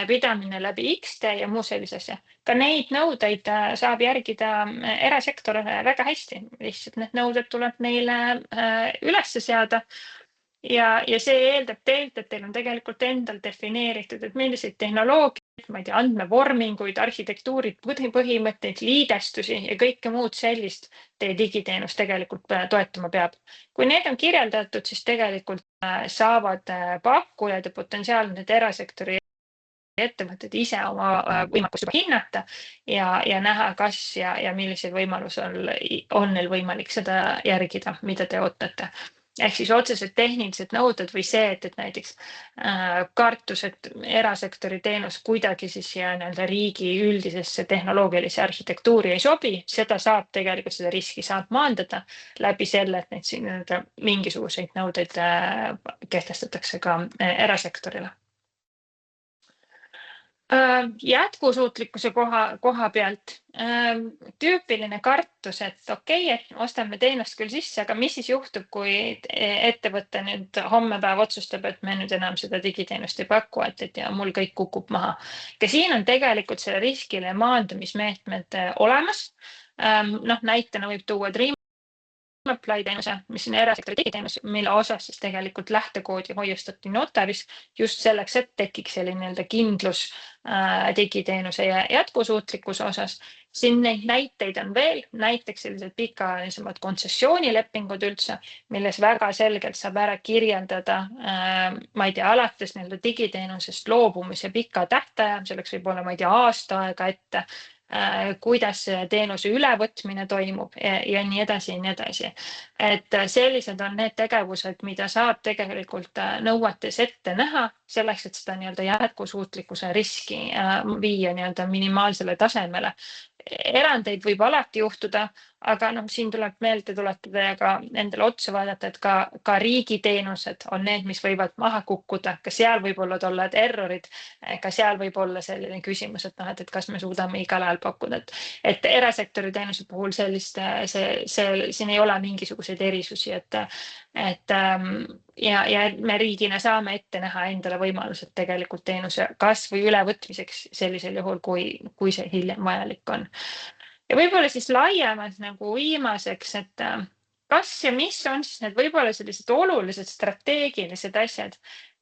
pidamine läbi X-tee ja muu sellise asja. Ka neid nõudeid saab järgida erasektor väga hästi. Lihtsalt need nõuded tuleb neile üles seada. Ja see eeldab teilt, et teil on tegelikult endal defineeritud, et milliseid tehnoloogiaid, ma ei tea, andmevorminguid, arhitektuurid, põhimõtteid, liidestusi ja kõike muud sellist teie digiteenus tegelikult toetama peab. Kui need on kirjeldatud, siis tegelikult saavad pakkujad ja potentsiaalsed erasektori ettevõtted ise oma võimekust juba hinnata ja näha, kas ja millised võimalused on neil võimalik seda järgida, mida te ootate. Ehk siis otsesed tehnilised nõuded või see, et näiteks kartus, et erasektori teenus kuidagi siis riigi üldisesse tehnoloogilise arhitektuuri ei sobi, seda saab tegelikult seda riski saab maandada läbi selle, et siin mingisuguseid nõudeid kehtestatakse ka erasektorile. Jätkusuutlikkuse koha pealt tüüpiline kartus, et okei, et ostame teenust küll sisse, aga mis siis juhtub, kui ettevõte nüüd hommepäev otsustab, et me nüüd enam seda digiteenust ei paku, et ja mul kõik kukub maha. Ja siin on tegelikult selle riskile maandamismeetmed olemas. Näitena võib tuua Apply teenuse, mis on erasektori digiteenus, mille osas siis tegelikult lähtekoodi hoiustati notaris just selleks, et tekiks selline kindlus digiteenuse ja jätkusuutlikkuse osas. Siin neid näiteid on veel, näiteks sellised pikaajalisemad kontsessioonilepingud üldse, milles väga selgelt saab ära kirjeldada, ma ei tea, alates digiteenusest loobumise pika tähtaja, selleks võib olla, ma ei tea, aasta aega ette, kuidas teenuse ülevõtmine toimub ja nii edasi ja nii edasi. Et sellised on need tegevused, mida saab tegelikult nõuetes ette näha selleks, et seda jätkusuutlikkuse riski viia minimaalsele tasemele. Erandeid võib alati juhtuda, aga siin tuleb meelde tuletada ja ka endale otsa vaadata, et ka riigiteenused on need, mis võivad maha kukkuda. Ka seal võib olla tolled errorid, ka seal võib olla selline küsimus, et kas me suudame igal ajal pakkuda. Et erasektori teenuse puhul siin ei ole mingisuguseid erisusi, ja me riigina saame ette näha endale võimalused tegelikult teenuse kasvu ülevõtmiseks sellisel juhul, kui see hiljem vajalik on. Ja võib-olla siis laiemalt viimaseks, et kas ja mis on siis need võib-olla sellised olulised strateegilised asjad,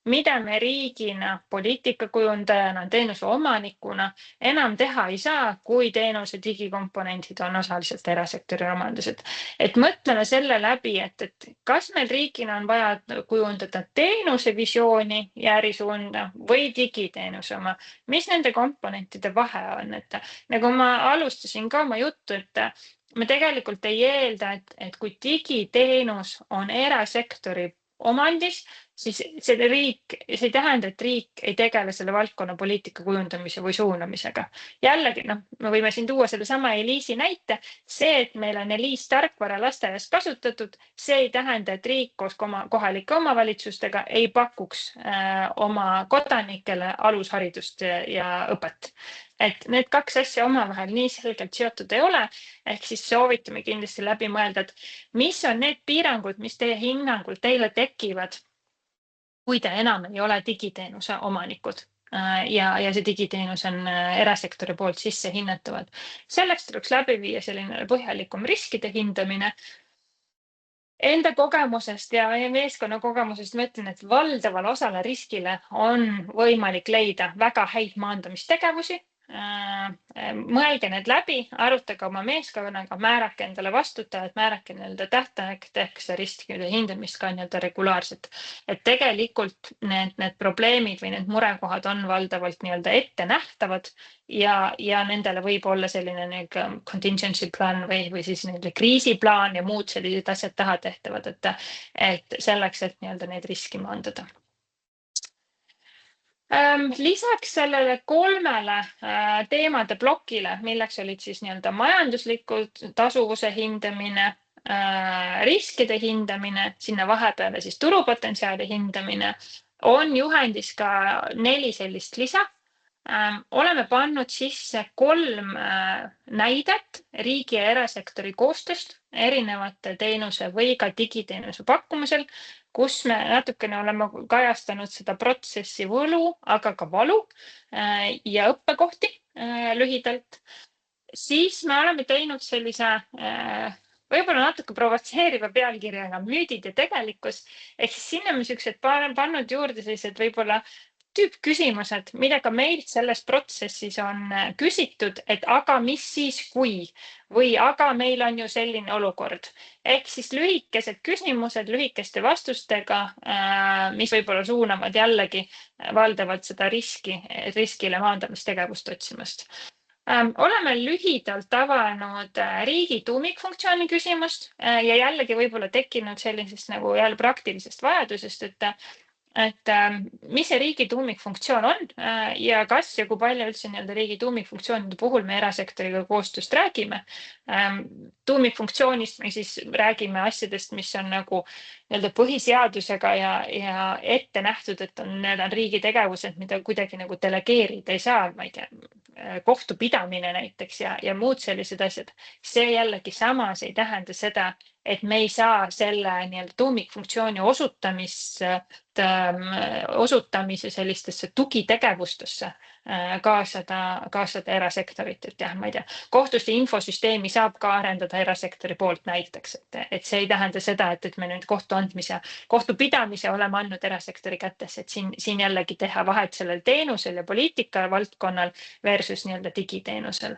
mida me riigina, poliitikakujundajana, teenuse omanikuna enam teha ei saa, kui teenuse digikomponendid on osaliselt erasektori omandused. Et mõtleme selle läbi, et kas meil riigina on vaja kujundada teenuse visiooni ja ärisuunda või digiteenuse oma, mis nende komponentide vahe on. Et nagu ma alustasin ka oma juttu, et me tegelikult ei eelda, et kui digiteenus on erasektori omandis, siis see ei tähenda, et riik ei tegele selle valdkonna poliitika kujundamise või suunamisega. Jällegi, me võime siin tuua sellesama Eliisi näite. See, et meil on Eliis tarkvara lasteaias kasutatud, see ei tähenda, et riik koos kohalike omavalitsustega ei pakuks oma kodanikele alusharidust ja õpet. Et need kaks asja omavahel nii selgelt seotud ei ole, ehk siis soovitame kindlasti läbi mõelda, et mis on need piirangud, mis teie hinnangul teile tekivad, kui te enam ei ole digiteenuse omanikud ja see digiteenus on erasektori poolt sisse hinnatavad. Selleks tuleks läbi viia selline põhjalikum riskide hindamine. Enda kogemusest ja meeskonna kogemusest ma ütlen, et valdaval osale riskile on võimalik leida väga häid maandamistegevusi. Mõelge need läbi, arutage oma meeskonnaga, määrake endale vastutajad, määrake tähtaeg, tehke seda riskide hindamist ka regulaarselt. Et tegelikult need probleemid või need murekohad on valdavalt ette nähtavad ja nendele võib olla selline contingency plan või siis kriisiplaan ja muud sellised asjad taha tehtavad, et selleks, et neid riski maandada. Lisaks sellele 3 teemade plokile, milleks olid siis majanduslikud tasuvuse hindamine, riskide hindamine, sinna vahepeale siis turupotentsiaali hindamine, on juhendis ka 4 sellist lisa. oleme pannud sisse 3 näidet riigi ja erasektori koostööst erinevate teenuse või ka digiteenuse pakkumisel, kus me natukene oleme kajastanud seda protsessi võlu, aga ka valu ja õppekohti lühidalt. Siis me oleme teinud sellise võib-olla natuke provotseeriva pealkirjaga müüdid ja tegelikkus. Ehk siis sinna me sellised pannud juurde sellised võib-olla tüüpküsimused, mida ka meilt selles protsessis on küsitud, et aga mis siis kui või aga meil on ju selline olukord. Ehk siis lühikesed küsimused lühikeste vastustega, mis võib-olla suunavad jällegi valdavalt seda riskile maandamistegevust otsimast. Oleme lühidalt avanud riigi tuumikfunktsiooni küsimust ja jällegi võib-olla tekkinud sellisest nagu jälle praktilisest vajadusest, et mis see riigi tuumikfunktsioon on ja kas ja kui palju üldse riigi tuumikfunktsioonide puhul me erasektoriga koostööst räägime. Tuumikfunktsioonist me siis räägime asjadest, mis on nagu põhiseadusega ja ette nähtud, et on riigi tegevused, mida kuidagi nagu delegeerida ei saa, ma ei tea, kohtupidamine näiteks ja muud sellised asjad. See jällegi samas ei tähenda seda, et me ei saa selle tuumikfunktsiooni osutamise sellistesse tugitegevustesse kaasada erasektorit, et jah, ma ei tea, kohtuste infosüsteemi saab ka arendada erasektori poolt näiteks, et see ei tähenda seda, et me nüüd kohtupidamise oleme andnud erasektori kätesse, et siin jällegi teha vahet sellel teenusel ja poliitika valdkonnal versus digiteenusel.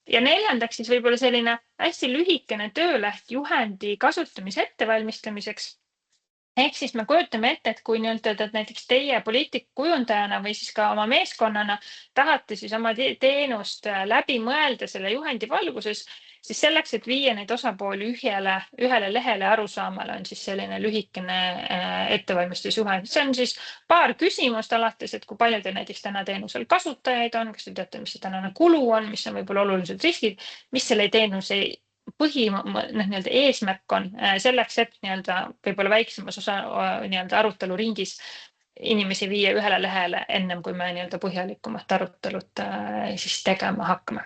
Ja neljandaks siis võib-olla selline hästi lühikene tööleht juhendi kasutamise ettevalmistamiseks. Ehk siis me kujutame ette, et kui näiteks teie poliitikakujundajana või siis ka oma meeskonnana tahate siis oma teenust läbi mõelda selle juhendi valguses, siis selleks, et viia neid osapooli ühele lehele arusaamale, on siis selline lühikene ettevalmistusjuhend. See on siis paar küsimust alates, et kui palju teil näiteks täna teenusel kasutajaid on, kas te teate, mis see tänane kulu on, mis on võib-olla olulised riskid, mis selle teenuse eesmärk on selleks, et võib-olla väiksemas osa arutelu ringis inimesi viia ühele lehele ennem, kui me põhjalikumat arutelut siis tegema hakkame.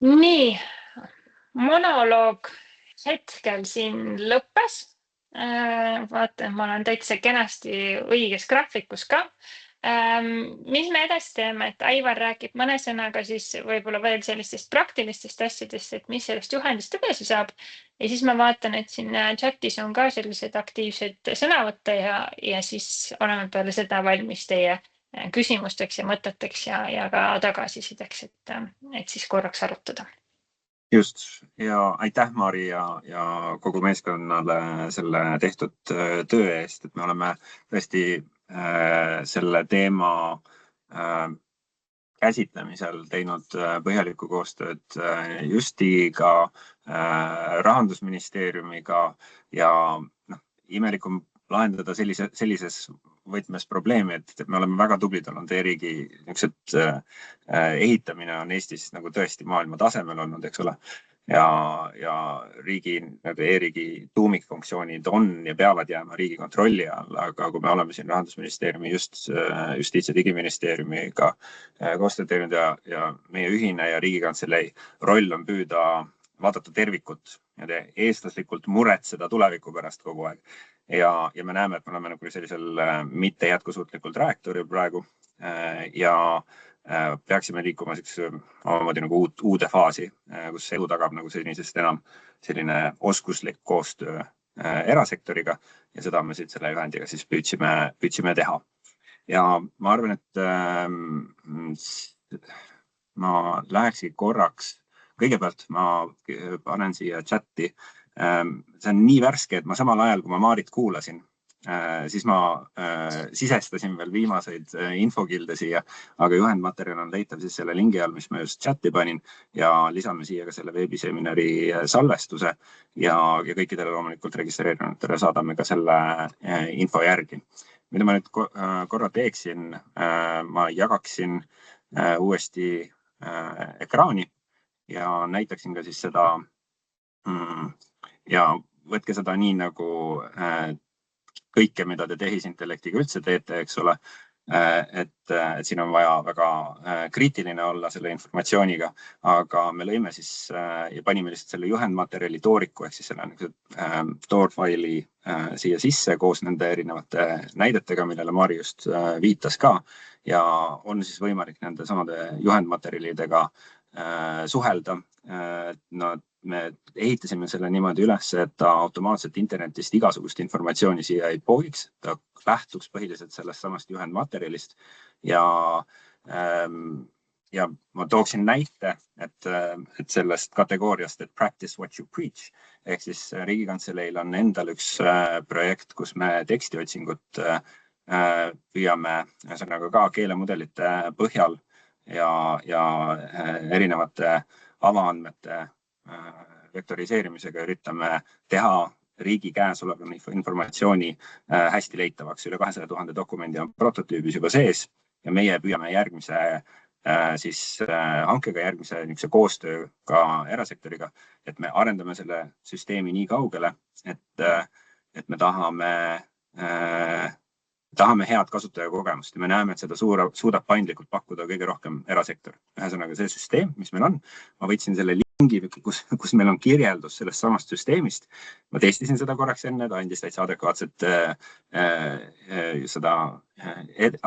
Nii, monoloog hetkel siin lõppes. Vaatan, ma olen täitsa kenasti õiges graafikus ka. Mis me edasi teeme, et Aivar räägib mõne sõnaga siis võib-olla veel sellistest praktilistest asjadest, et mis sellest juhendist edasi saab. Ja siis ma vaatan, et siin chatis on ka sellised aktiivsed sõnavõtte ja siis oleme peale seda valmis teie küsimusteks ja mõteteks ja ka tagasisideks, et siis korraks arutada. Just, ja aitäh Mari ja kogu meeskonnale selle tehtud töö eest, et me oleme tõesti selle teema käsitlemisel teinud põhjalikku koostööd Justiga, Rahandusministeeriumiga ja imelikum lahendada sellises võtmes probleemi, et me oleme väga tublid olnud e-riigi ehitamine on Eestis nagu tõesti maailma tasemel olnud, eks ole. Ja riigi e-riigi tuumikfunktsioonid on ja peavad jääma riigi kontrolli all, aga kui me oleme siin Rahandusministeeriumi Justiits- ja Digiministeeriumiga koostööd teinud ja meie ühine ja Riigikantselei roll on püüda vaadata tervikut ja eestlaslikult muretseda tuleviku pärast kogu aeg. Ja me näeme, et me oleme nagu sellisel mitte jätkusuutlikul trajektooril praegu ja peaksime liikuma omamoodi nagu uude faasi, kus elu tagab nagu senisest enam selline oskuslik koostöö erasektoriga ja seda me siit selle juhendiga siis püüdsime teha. Ja ma arvan, et ma läheksin korraks, kõigepealt ma panen siia chati, see on nii värske, et ma samal ajal, kui ma Maarit kuulasin, siis ma sisestasin veel viimaseid infokilde siia, aga juhendmaterjal on leitav siis selle lingi all, mis ma just chati panin ja lisame siia ka selle veebiseminari salvestuse ja kõikidele loomulikult registreerinutele saadame ka selle info järgi. Mida ma nüüd korra teeksin, ma jagaksin uuesti ekraani ja näitaksin ka siis seda ja võtke seda nii nagu kõike, mida te tehisintellektiga üldse teete, eks ole. et siin on vaja väga kriitiline olla selle informatsiooniga, aga me lõime siis ja panime lihtsalt selle juhendmaterjali tooriku ehk siis selle toorfaili siia sisse koos nende erinevate näidetega, millele Mari just viitas ka ja on siis võimalik nende samade juhendmaterjalidega suhelda. Me ehitasime selle niimoodi üles, et ta automaatselt internetist igasugust informatsiooni siia ei poogiks, ta lähtuks põhiliselt sellest samast juhendmaterjalist ja ma tooksin näite, et sellest kategooriast, et practice what you preach, ehk siis Riigikantseleil on endal üks projekt, kus me tekstiotsingut püüame ühesõnaga ka keelemudelite põhjal ja erinevate avaandmete vektoriseerimisega üritame teha riigi käes oleva informatsiooni hästi leitavaks. Üle 200 000 dokumendi on prototüübis juba sees ja meie püüame järgmise hankega, järgmise koostööga erasektoriga, et me arendame selle süsteemi nii kaugele, et me tahame head kasutajakogemust ja me näeme, et seda suudab paindlikult pakkuda kõige rohkem erasektor. Ühesõnaga see süsteem, mis meil on, ma võtsin selle lingi, kus meil on kirjeldus sellest samast süsteemist. Ma testisin seda korraks enne, ta andis täitsa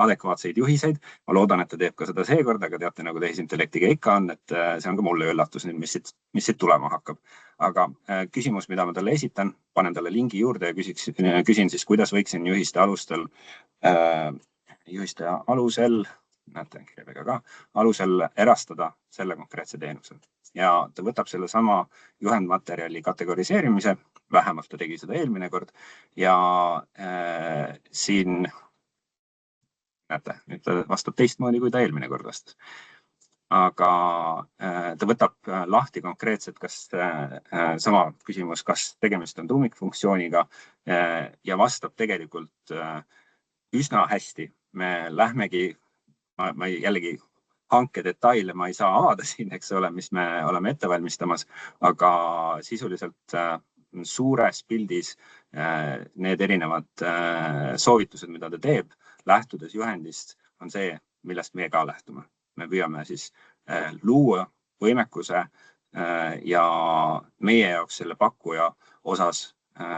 adekvaatseid juhiseid. Ma loodan, et ta teeb ka seda seekord, aga teate, nagu tehisintellektiga ikka on, et see on ka mulle üllatus, mis siit tulema hakkab. Aga küsimus, mida ma talle esitan, panen talle lingi juurde ja küsin siis, kuidas võiksin juhiste alusel, näete kirjaga ka, alusel erastada selle konkreetse teenuse. Ja ta võtab selle sama juhendmaterjali kategoriseerimise, vähemalt ta tegi seda eelmine kord ja siin näete, nüüd ta vastab teistmoodi, kui ta eelmine kord vastas. Aga ta võtab lahti konkreetselt, kas sama küsimus, kas tegemist on tuumikfunktsiooniga ja vastab tegelikult üsna hästi. Me lähmegi, ma jällegi hanke detaile ma ei saa avada siin, eks ole, mis me oleme ette valmistamas, aga sisuliselt suures pildis need erinevad soovitused, mida ta teeb, lähtudes juhendist, on see, millest meie ka lähtume. Me püüame siis luua võimekuse ja meie jaoks selle pakkuja osas,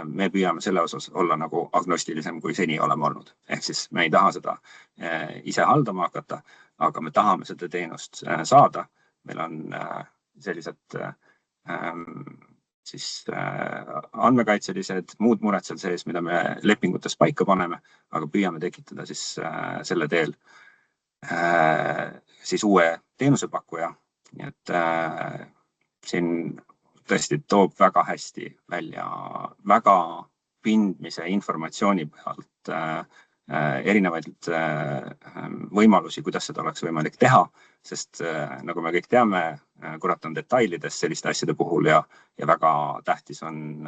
me püüame selle osas olla nagu agnostilisem, kui seni oleme olnud. Ehk siis me ei taha seda ise haldama hakata, aga me tahame seda teenust saada. Meil on sellised andmekaitselised, muud mured seal sees, mida me lepingutes paika paneme, aga püüame tekitada siis selle teel siis uue teenusepakkuja. Nii et siin tõesti toob väga hästi välja väga pindmise informatsiooni pealt erinevaid võimalusi, kuidas seda oleks võimalik teha, sest nagu me kõik teame, kurat on detailides selliste asjade puhul ja väga tähtis on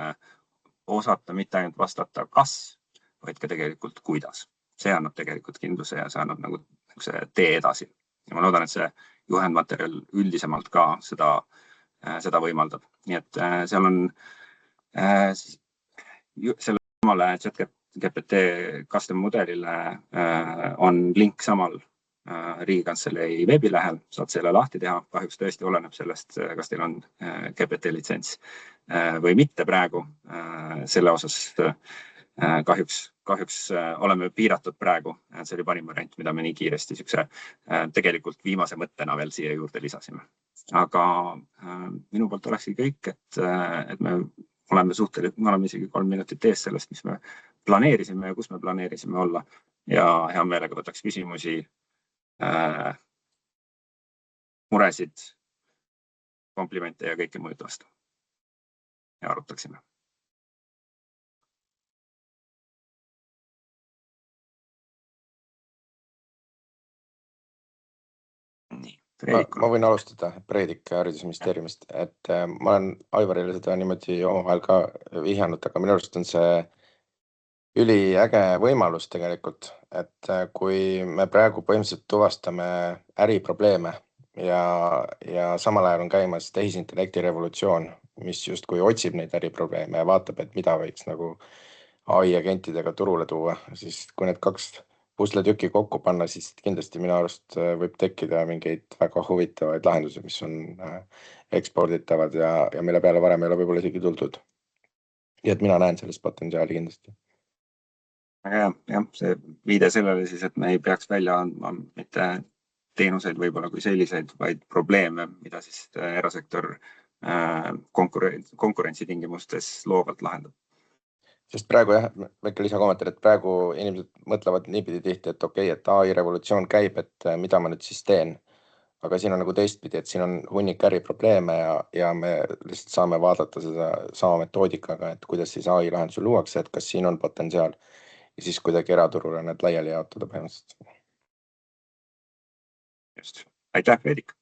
osata mitte ainult vastata kas, vaid ka tegelikult kuidas. See annab tegelikult kindluse ja see annab nagu see tee edasi. Ja ma loodan, et see juhendmaterjal üldisemalt ka seda võimaldab. Nii et seal on selle samale ChatGPT custom mudelile on link samal Riigikantselei veebilehel, saad selle lahti teha. Kahjuks tõesti oleneb sellest, kas teil on GPT litsents või mitte praegu. Selle osas kahjuks oleme piiratud praegu. See oli parim variant, mida me nii kiiresti tegelikult viimase mõttena veel siia juurde lisasime. Aga minu poolt olekski kõik, et me oleme isegi 3 minutit ees sellest, mis me planeerisime ja kus me planeerisime olla. Ja hea meelega võtaks küsimusi, muresid, komplimente ja kõike muud vastu. Ja arutaksime. Ma võin alustada Preedik haridusministeeriumist, et ma olen Aivarile seda niimoodi omavahel ka vihjanud, aga minu arust on see üliäge võimalus tegelikult, et kui me praegu põhimõtteliselt tuvastame äriprobleeme ja samal ajal on käimas tehisintellekti revolutsioon, mis justkui otsib neid äriprobleeme ja vaatab, et mida võiks nagu AI agentidega turule tuua, siis kui need 2 pusletüki kokku panna, siis kindlasti minu arust võib tekkida mingeid väga huvitavaid lahendusi, mis on eksporditavad ja mille peale varem ei ole võib-olla isegi tuldud. Ja et mina näen sellest potentsiaali kindlasti. Jah, see viide sellele siis, et me ei peaks välja andma mitte teenuseid võib-olla kui selliseid, vaid probleeme, mida siis erasektor konkurentsitingimustes loovalt lahendab. Sest praegu jah, väike lisakommentaar, et praegu inimesed mõtlevad niipidi tihti, et okei, et AI revolutsioon käib, et mida ma nüüd siis teen. Aga siin on nagu teistpidi, et siin on hunnik äriprobleeme ja me lihtsalt saame vaadata seda sama metoodikaga, et kuidas siis AI lahendusi luuakse, et kas siin on potentsiaal ja siis kuidagi eraturule need laiali jaotada põhimõtteliselt. Just. Aitäh, Veedik.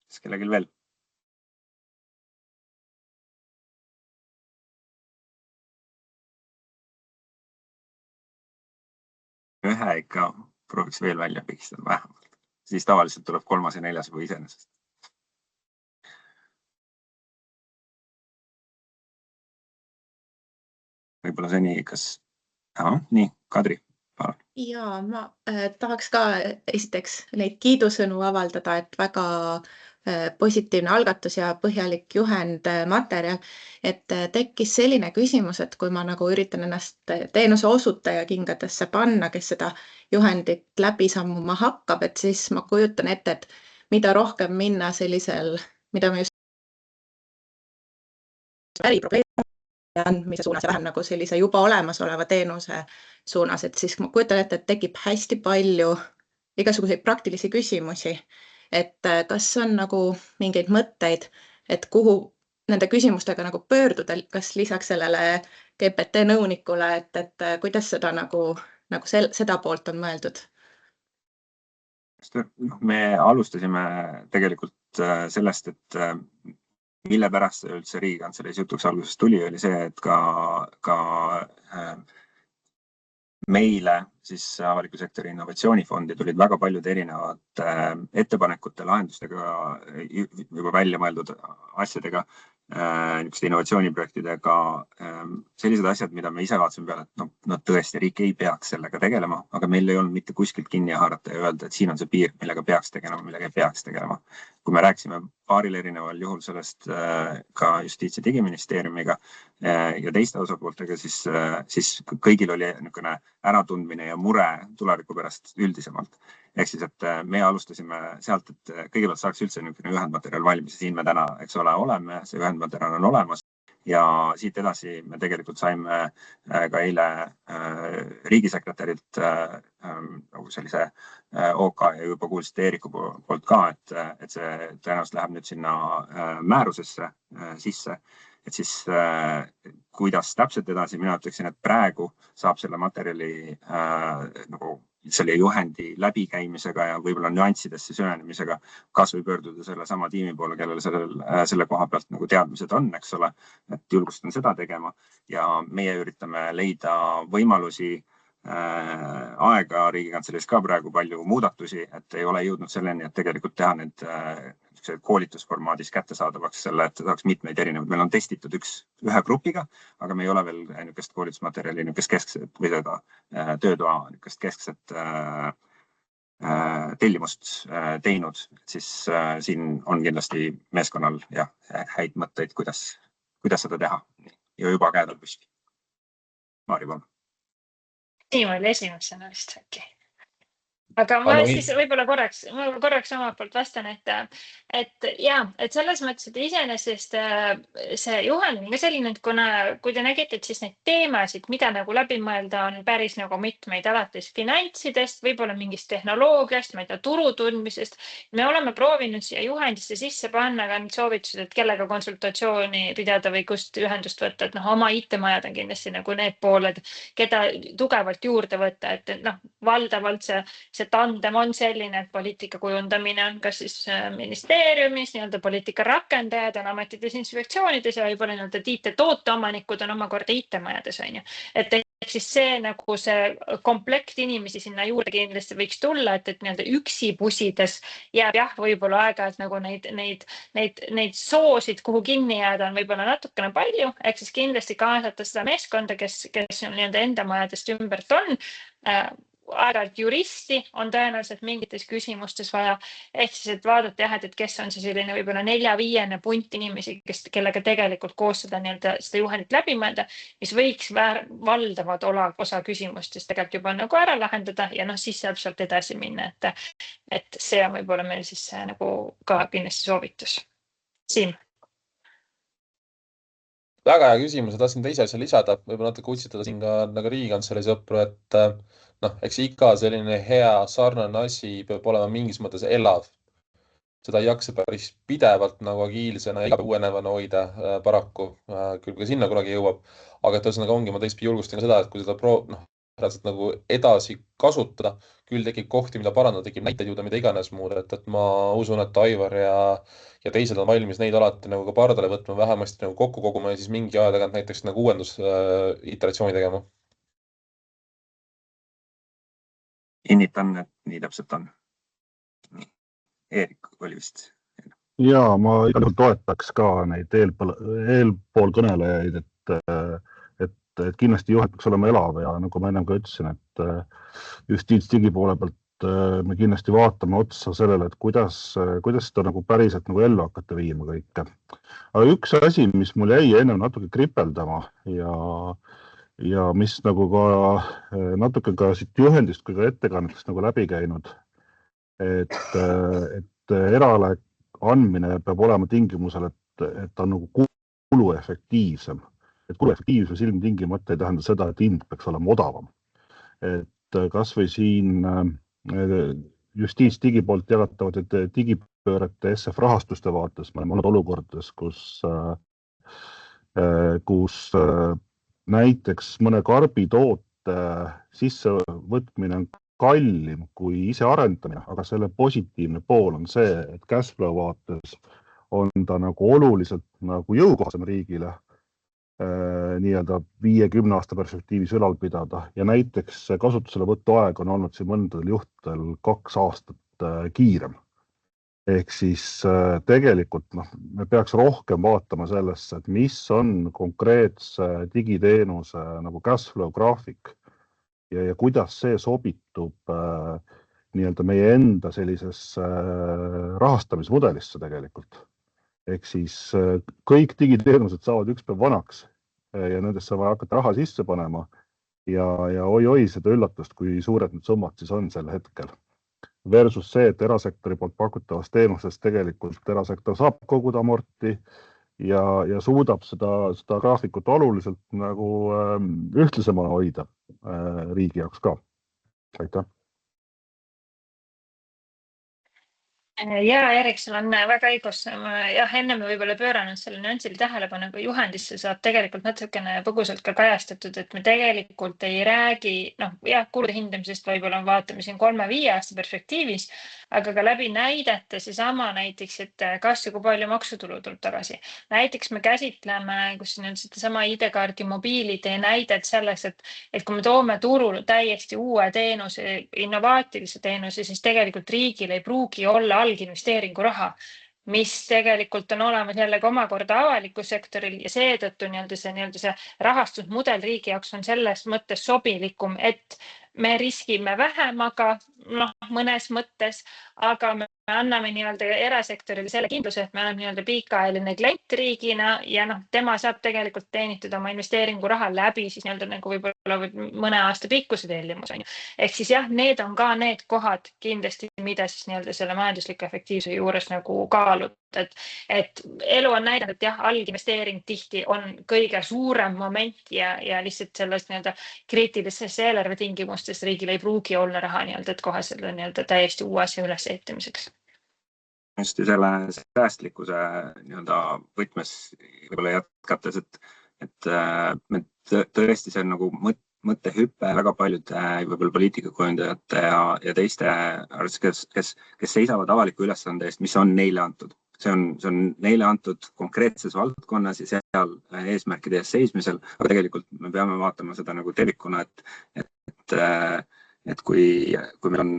Kas kellelgi veel? Ühe ikka prooviks veel välja pigistada vähemalt. Siis tavaliselt tuleb 3. ja 4. või iseenesest. Võib-olla seni, kas... nii, Kadri, palun. Ja ma tahaks ka esiteks neid kiidusõnu avaldada, et väga positiivne algatus ja põhjalik juhend materjal, et tekkis selline küsimus, et kui ma nagu üritan ennast teenuse osutaja kingadesse panna, kes seda juhendit läbi sammuma hakkab, et siis ma kujutan ette, et mida rohkem minna sellisel, mida me just äriprobleemi andmise suunas ja vähem nagu sellise juba olemasoleva teenuse suunas, et siis ma kujutan ette, et tekib hästi palju igasuguseid praktilisi küsimusi, et kas on nagu mingeid mõtteid, et kuhu nende küsimustega nagu pöörduda, kas lisaks sellele GPT nõunikule, et kuidas seda nagu seda poolt on mõeldud? Me alustasime tegelikult sellest, et mille pärast see üldse Riigikantseleis jutuks alguses tuli, oli see, et ka meile siis avaliku sektori innovatsioonifondi tulid väga paljud erinevad ettepanekute lahendustega juba välja mõeldud asjadega, niisuguste innovatsiooniprojektidega, sellised asjad, mida me ise vaatasime peale, et no tõesti, riik ei peaks sellega tegelema, aga meil ei olnud mitte kuskilt kinni haarata ja öelda, et siin on see piir, millega peaks tegelema, millega ei peaks tegelema. Kui me rääksime paaril erineval juhul sellest ka Justiits- ja Digiministeeriumiga ja teiste osapooltega, siis kõigil oli niisugune äratundmine ja mure tuleviku pärast üldisemalt. Ehk siis, et me alustasime sealt, et kõigepealt saaks üldse niisugune ühendmaterjal valmis ja siin me täna, eks ole, oleme, see ühendmaterjal on olemas ja siit edasi me tegelikult saime ka eile riigisekretärilt nagu sellise OK ja juba kuulsite Eeriku poolt ka, et see tõenäoliselt läheb nüüd sinna määrusesse sisse. Et siis kuidas täpselt edasi, mina ütleksin, et praegu saab selle materjali nagu selle juhendi läbikäimisega ja võib-olla nüanssidesse süvenemisega kas või pöörduda selle sama tiimi poole, kellel selle koha pealt nagu teadmised on, eks ole, et julgustan seda tegema ja meie üritame leida võimalusi aega Riigikantseleis ka praegu palju muudatusi, et ei ole jõudnud selleni, et tegelikult teha need koolitusformaadis kättesaadavaks selle, et saaks mitmeid erinevaid. Meil on testitud ühe grupiga, aga me ei ole veel niisugust koolitusmaterjali, niisugust keskset või seda töötoa niisugust keskset tellimust teinud. Siis siin on kindlasti meeskonnal ja häid mõtteid, kuidas seda teha ja juba käed on püsti. Maari, palun. Nii oli esimesena vist äkki. Aga ma siis võib-olla korraks omalt poolt vastan, et selles mõttes, et iseenesest see juhend on ka selline, et kui te nägite, et siis neid teemasid, mida nagu läbi mõelda, on päris nagu mitmeid alates finantsidest, võib-olla mingist tehnoloogiast, ma ei tea, turu tundmisest. Me oleme proovinud siia juhendisse sisse panna ka need soovitused, et kellega konsultatsiooni pidada või kust ühendust võtta, et oma IT-majad on kindlasti nagu need pooled, keda tugevalt juurde võtta, et valdavalt see tandem on selline, et poliitika kujundamine on kas siis ministeeriumis, nii-öelda poliitika rakendajad on ametites inspektsioonides ja võib-olla nii-öelda IT-tooteomanikud on omakorda IT-majades, on ju. Et siis see nagu see komplekt inimesi sinna juurde kindlasti võiks tulla, et nii-öelda üksi pusides jääb jah, võib-olla aega, et nagu neid soosid, kuhu kinni jääda on võib-olla natukene palju, ehk siis kindlasti kaasata seda meeskonda, kes nii-öelda enda majadest ümbert on. aeg-ajalt juristi on tõenäoliselt mingites küsimustes vaja, ehk siis, et vaadata jah, et kes on see selline võib-olla 4-5 punt inimesi, kellega tegelikult koos seda juhendit läbi mõelda, mis võiks valdavad osa küsimustest tegelikult juba nagu ära lahendada ja siis saab sealt edasi minna, et see on võib-olla meil siis nagu ka kindlasti soovitus. Siim. Väga hea küsimus ja tahtsin teise asja lisada, võib-olla natuke utsitada siin ka nagu Riigikantselei sõpru, et eks iga selline hea sarnane asi peab olema mingis mõttes elav. Seda ei jaksa päris pidevalt nagu agiilsena ja uuenevana hoida paraku, küll ka sinna kunagi jõuab. Aga et ühesõnaga ongi, ma teistpidi julgustan ka seda, et kui seda nagu edasi kasutada, küll tekib kohti, mida parandada, tekib näiteid juurde, mida iganes muud, et ma usun, et Aivar ja teised on valmis neid alati nagu ka pardale võtma, vähemasti nagu kokku koguma ja siis mingi aja tagant näiteks nagu uuendusiteratsiooni tegema. Kinnitan, et nii täpselt on. Eerik oli vist. Ja ma igal juhul toetaks ka neid eelpool kõnelejaid, et kindlasti juhend peaks olema elav ja nagu ma ennem ka ütlesin, et justiitsdigi poole pealt me kindlasti vaatame otsa sellele, et kuidas seda nagu päriselt nagu ellu hakata viima kõike. Aga üks asi, mis mul jäi ennem natuke kripeldama ja mis nagu ka natuke ka siit juhendist kui ka ettekannetest nagu läbi käinud, et erale andmine peab olema tingimusel, et ta on nagu kuluefektiivsem. Et kuluefektiivsus ilmtingimata ei tähenda seda, et hind peaks olema odavam. Et kas või siin justiitsdigi poolt jagatavad digipöörete SF rahastuste vaates, me oleme olnud olukordades, kus näiteks mõne karbitoote sissevõtmine on kallim kui ise arendamine, aga selle positiivne pool on see, et cashflow vaates on ta nagu oluliselt nagu jõukohasem riigile nii-öelda 5-10 aasta perspektiivis ülal pidada ja näiteks kasutuselevõtu aeg on olnud siin mõndadel juhtudel 2 aastat kiirem. Ehk siis tegelikult me peaks rohkem vaatama sellesse, et mis on konkreetse digiteenuse nagu cashflow graafik ja kuidas see sobitub nii-öelda meie enda sellisesse rahastamismudelisse tegelikult. Ehk siis kõik digiteenused saavad üks päev vanaks ja nendesse vaja hakata raha sisse panema ja oi, seda üllatust, kui suured need summad siis on sel hetkel. Versus see, et erasektori poolt pakutavast teenusest tegelikult erasektor saab koguda amorti ja suudab seda graafikut oluliselt nagu ühtlasemana hoida riigi jaoks ka. Aitäh! Ja Erik, sul on väga õigus. Jah, enne me võib-olla pööranud selle nüansile tähelepanu, kui juhendisse saab tegelikult natukene põgusalt ka kajastatud, et me tegelikult ei räägi, kulude hindamisest võib-olla vaatame siin 3-5 aasta perspektiivis, aga ka läbi näidete seesama näiteks, et kas ja kui palju maksutulu tuleb tagasi. Näiteks me käsitleme, kus sama ID-kaardi mobiilide näidet selles, et kui me toome turul täiesti uue teenuse, innovaatilise teenuse, siis tegelikult riigil ei pruugi olla alginvesteeringu raha, mis tegelikult on olemas jällegi omakorda avaliku sektoril ja seetõttu see rahastusmudel riigi jaoks on selles mõttes sobilikum, et me riskime vähem, aga mõnes mõttes, aga me anname erasektorile selle kindluse, et me oleme pikaajaline klient riigina ja tema saab tegelikult teenitud oma investeeringu raha läbi siis nagu võib-olla mõne aasta pikkuse tellimus. Ehk siis jah, need on ka need kohad kindlasti, mida siis selle majandusliku efektiivsuse juures nagu kaalud. Et elu on näidanud, et jah, alginvesteering tihti on kõige suurem moment ja lihtsalt sellest kriitilisest eelarve tingimustes riigil ei pruugi olla raha et kohe selle täiesti uue asja ülesehitamiseks. Just selle säästlikkuse võtmes võib-olla jätkates, et me tõesti see on nagu mõttehüppe väga paljude võib-olla poliitikakujundajate ja teiste arvates, kes seisavad avaliku ülesande eest, mis on neile antud. See on neile antud konkreetses valdkonnas ja seal eesmärkide ees seismisel, aga tegelikult me peame vaatama seda nagu tervikuna, et kui meil on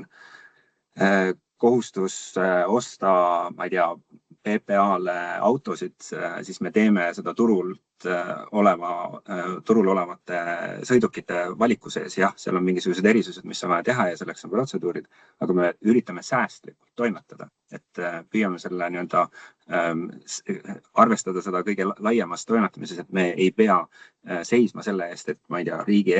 kohustus osta, ma ei tea, PPA-le autosid, siis me teeme seda turul olevate sõidukite valiku sees. Jah, seal on mingisugused erisused, mis on vaja teha ja selleks on protseduurid, aga me üritame säästlikult toimetada, et püüame selle arvestada seda kõige laiemas toimetamises, et me ei pea seisma selle eest, et ma ei tea, riigi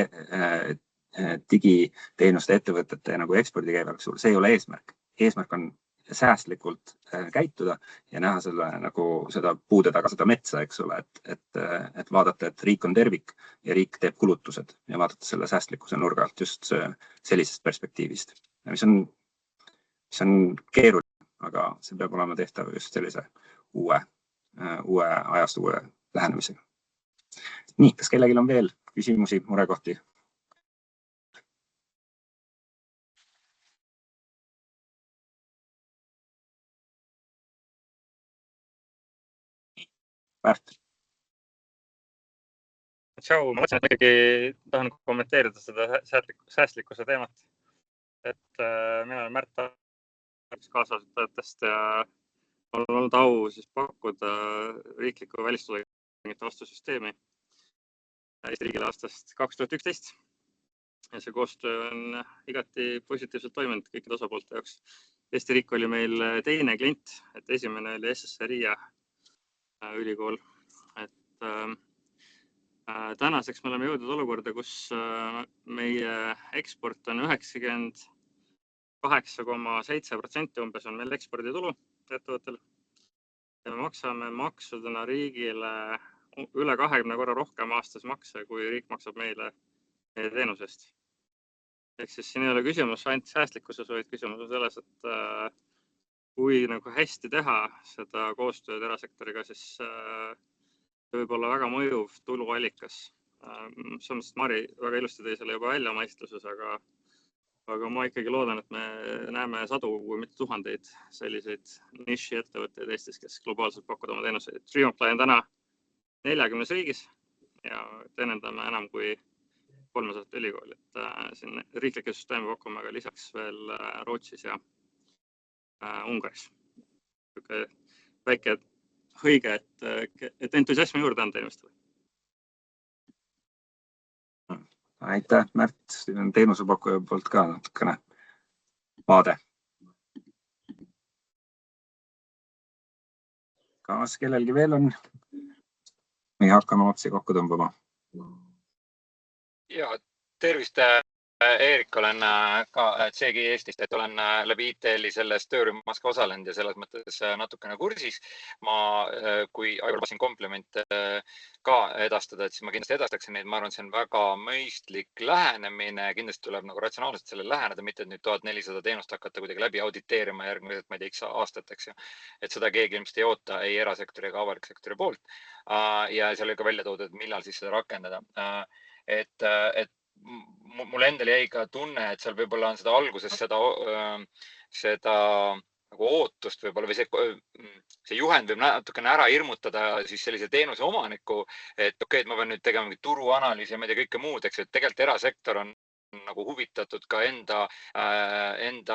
digiteenuste ettevõtete nagu ekspordikäibemaksul, see ei ole eesmärk. Eesmärk on säästlikult käituda ja näha selle nagu seda puude taga, seda metsa, eks ole, et vaadata, et riik on tervik ja riik teeb kulutused ja vaadata selle säästlikkuse nurga alt just sellisest perspektiivist, mis on keeruline, aga see peab olema tehtav just sellise uue ajast uue lähenemisega. Nii, kas kellelgi on veel küsimusi, murekohti? Märt. Tšau, ma mõtlen, et ikkagi tahan kommenteerida seda säästlikkuse teemat. Et mina olen Märt kaasasutajatest ja olen olnud au siis pakkuda riiklikku välistudengite vastusüsteemi Eesti riigile aastast 2011. Ja see koostöö on igati positiivselt toiminud kõikide osapoolte jaoks. Eesti riik oli meil teine klient, et esimene oli SSRIA ülikool. Et tänaseks me oleme jõudnud olukorda, kus meie eksport on 98,7% umbes on meil eksporditulu ettevõttel. Ja me maksame maksudena riigile üle 20 korra rohkem aastas makse, kui riik maksab meile teenusest. Ehk siis siin ei ole küsimus ainult säästlikkuses, vaid küsimus on selles, et kui nagu hästi teha seda koostööd erasektoriga, siis see võib olla väga mõjuv tuluallikas. Samas Mari väga ilusti tõi selle juba välja oma esitluses, aga ma ikkagi loodan, et me näeme sadu, kui mitte tuhandeid selliseid niši ettevõtteid Eestis, kes globaalselt pakuvad oma teenuseid. Dreamfly on täna 40 riigis ja teenindame enam kui 300 ülikooli. Siin riiklike süsteemi pakume ka lisaks veel Rootsis ja Ungaris. Väike hõige, et entusiasmi juurde anda inimestele. Aitäh, Märt. Siin on teenusepakkuja poolt ka natukene vaade. Kas kellelgi veel on? Me hakkame otsi kokku tõmbama. Ja, tervist. Eerik, olen ka CG Eestist, et olen läbi ITL-i selles töörühmas ka osalenud ja selles mõttes natukene kursis. Ma, kui Aivar pasin komplimente ka edastada, et siis ma kindlasti edastaksin neid. Ma arvan, see on väga mõistlik lähenemine. Kindlasti tuleb nagu ratsionaalselt sellele läheneda, mitte et nüüd 1400 teenust hakata kuidagi läbi auditeerima järgmised, ma ei tea, X aastateks. Et seda keegi ilmselt ei oota, ei erasektori ega avalik sektori poolt. Ja seal oli ka välja toodud, millal siis seda rakendada. Et mul endal jäi ka tunne, et seal võib-olla on seda alguses seda nagu ootust võib-olla või see juhend võib natukene ära hirmutada siis sellise teenuse omaniku, et okei, et ma pean nüüd tegema mingi turuanalüüsi ja ma ei tea kõike muud, eks, et tegelikult erasektor on nagu huvitatud ka enda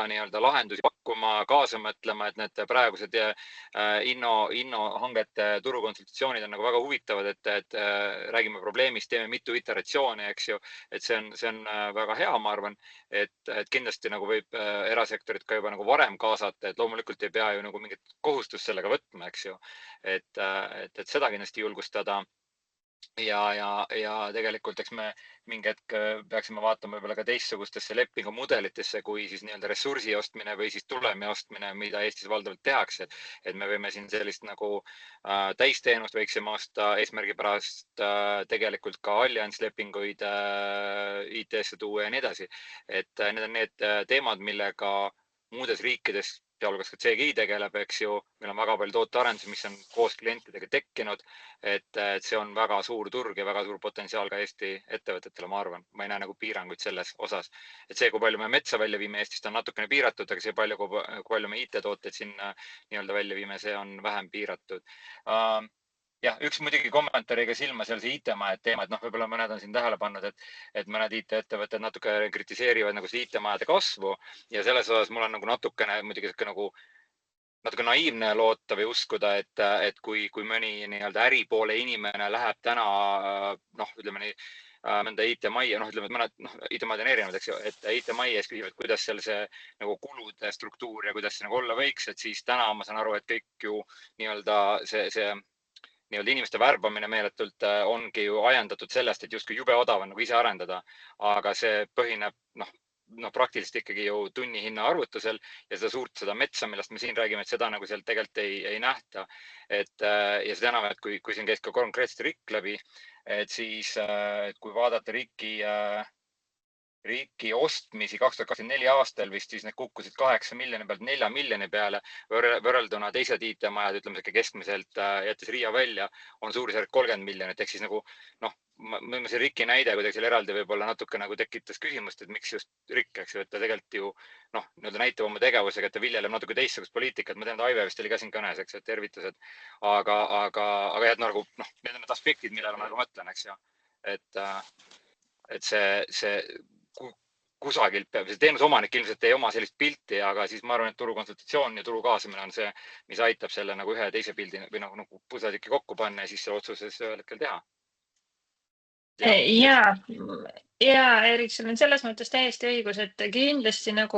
nii-öelda lahendusi pakkuma, kaasa mõtlema, et need praegused innohangete turukonsultatsioonid on nagu väga huvitavad, et räägime probleemist, teeme mitu iteratsiooni, eks ju, et see on väga hea, ma arvan, et kindlasti nagu võib erasektorit ka juba nagu varem kaasata, et loomulikult ei pea ju nagu mingit kohustust sellega võtma, eks ju, et seda kindlasti julgustada. Ja tegelikult eks me mingi hetk peaksime vaatama võib-olla ka teistsugustesse lepingumudelitesse, kui siis nii-öelda ressursi ostmine või siis tulemi ostmine, mida Eestis valdavalt tehakse. Et me võime siin sellist nagu täisteenust võiksime osta eesmärgi pärast tegelikult ka allianslepinguid IT-sse tuua ja nii edasi. Et need on need teemad, millega muudes riikides sealhulgas ka CGI tegeleb, eks ju, meil on väga palju tootearendusi, mis on koos klientidega tekkinud, et see on väga suur turg ja väga suur potentsiaal ka Eesti ettevõtetele, ma arvan. Ma ei näe nagu piiranguid selles osas. Et see, kui palju me metsa välja viime Eestist, on natukene piiratud, aga see palju, kui palju me IT-tooteid siin nii-öelda välja viime, see on vähem piiratud. Jah, üks muidugi kommentaariga silma seal see IT-majad teema, et võib-olla mõned on siin tähele pannud, et mõned IT-ettevõtted natuke kritiseerivad nagu see IT-majade kasvu ja selles osas mul on nagu natukene muidugi nagu natuke naiivne loota või uskuda, et kui mõni nii-öelda äripoole inimene läheb täna, ütleme nii, mõnda IT-majja, ütleme, et mõned IT-majad on erinevad, eks ju, et IT-majja ees küsivad, kuidas seal see nagu kulude struktuur ja kuidas see nagu olla võiks, et siis täna ma saan aru, et kõik ju nii-öelda see nii-öelda inimeste värbamine meeletult ongi ju ajendatud sellest, et justkui jube odav on nagu ise arendada, aga see põhineb praktiliselt ikkagi ju tunnihinna arvutusel ja seda metsa, millest me siin räägime, et seda nagu seal tegelikult ei nähta. Ja seda enam, et kui siin käis ka konkreetselt RIK läbi, et siis kui vaadata riiki ostmisi 2024 aastal vist, siis need kukkusid 8 miljoni pealt 4 miljoni peale, võrrelduna teised IT-majad, ütleme keskmiselt jättes Riia välja, on suurusjärk 30 miljonit, ehk siis nagu see RIK-i näide kuidagi seal eraldi võib-olla natuke nagu tekitas küsimust, et miks just RIK, eks ju, et ta tegelikult ju näitab oma tegevusega, et ta viljeleb natuke teistsugust poliitikat. Ma tean, et Aive vist oli ka siin kõnes, eks, et tervitused, aga jah, nagu need on need aspektid, millele ma nagu mõtlen, eks ju, et see kusagilt peab, see teenuse omanik ilmselt ei oma sellist pilti, aga siis ma arvan, et turukonsultatsioon ja turu kaasamine on see, mis aitab selle nagu ühe teise pildi või nagu pusletükki kokku panna ja siis selle otsuse ühel hetkel teha. Ja Erik, sul on selles mõttes täiesti õigus, et kindlasti nagu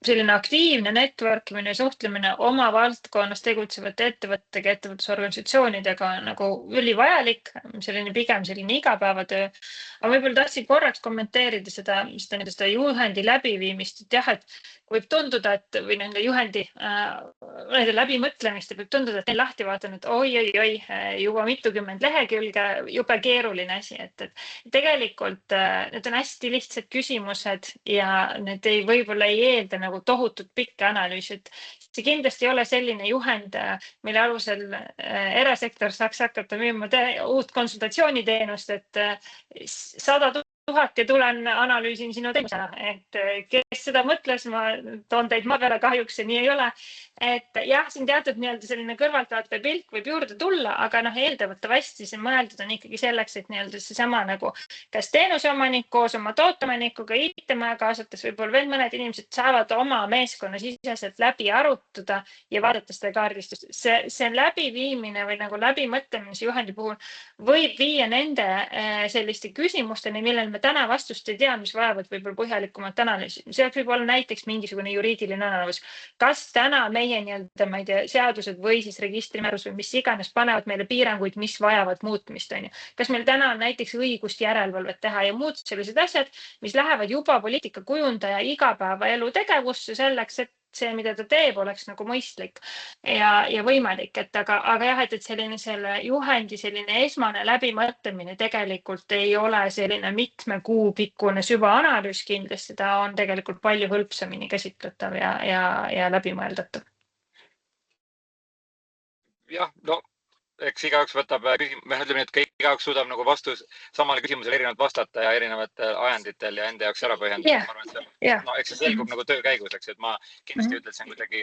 selline aktiivne networkimine ja suhtlemine oma valdkonnas tegutsevate ettevõttega, ettevõtlusorganisatsioonidega on nagu ülivajalik, pigem selline igapäevatöö. Aga võib-olla tahtsin korraks kommenteerida seda juhendi läbiviimist, et jah, et võib tunduda, et või nende juhendi nende läbimõtlemist võib tunduda, et neil lahti vaatan, et oi, juba mitukümmend lehekülge, jube keeruline asi, et tegelikult need on hästi lihtsad küsimused ja need võib-olla ei eelda nagu tohutut pikka analüüsi, et see kindlasti ei ole selline juhend, mille alusel erasektor saaks hakata müüma uut konsultatsiooniteenust, et 100 000 ja tulen analüüsin sinu teenusena, et kes seda mõtles, ma toon teid maa peale, kahjuks see nii ei ole. Et jah, siin teatud selline kõrvaltvaate pilt võib juurde tulla, aga eeldavatavasti see mõeldud on ikkagi selleks, et seesama nagu kas teenuseomanik koos oma tooteomanikuga, IT-maja kaasates, võib-olla veel mõned inimesed saavad oma meeskonna siseselt läbi arutada ja vaadata seda kaardistust. See läbiviimine või nagu läbimõtlemine juhendi puhul võib viia nende selliste küsimusteni, millel me täna vastust ei tea, mis vajavad võib-olla põhjalikumat analüüsi. See võib olla näiteks mingisugune juriidiline analüüs. Kas täna meie ma ei tea, seadused või siis registrimäärus või mis iganes panevad meile piiranguid, mis vajavad muutmist, on ju. Kas meil täna on näiteks õigust järelevalvet teha ja muud sellised asjad, mis lähevad juba poliitika kujundaja igapäevaelu tegevusse selleks, et see, mida ta teeb, oleks nagu mõistlik ja võimalik, aga jah, et selle juhendi selline esmane läbimõtlemine tegelikult ei ole selline mitme kuu pikkune süvaanalüüs, kindlasti ta on tegelikult palju hõlpsamini käsitletav ja läbimõeldatav. Jah, eks igaüks võtab ütleme, et igaüks suudab nagu vastus samale küsimusele erinevalt vastata ja erinevatel ajenditel ja enda jaoks ära põhjendada. Eks see selgub nagu töö käigus, eks, et ma kindlasti ütlen, et see on kuidagi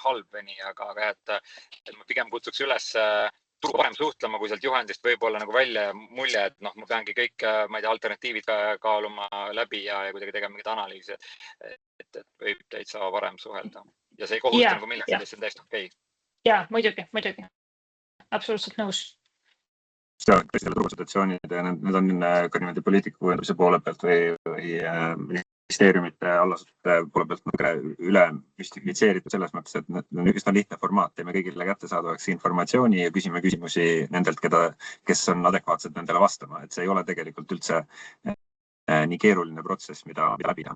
halb või nii, aga et ma pigem kutsuks üles turu parem suhtlema, kui sealt juhendist võib-olla nagu välja mulje, et ma peangi kõik, ma ei tea, alternatiivid kaaluma läbi ja kuidagi tegema mingit analüüsi, et võib täitsa varem suhelda. Ja see ei kohusta nagu millegi, see on täiesti okei. Ja, muidugi. Absoluutselt nõus. Selle turukonsultatsioonid ja need on ka niimoodi poliitikakujunduse poole pealt või ministeeriumite allasutuse poole pealt üle müstifitseeritud selles mõttes, et need on üsna lihtne formaat, teeme kõigile kättesaadavaks informatsiooni ja küsime küsimusi nendelt, kes on adekvaatsed nendele vastama. Et see ei ole tegelikult üldse nii keeruline protsess, mida läbida.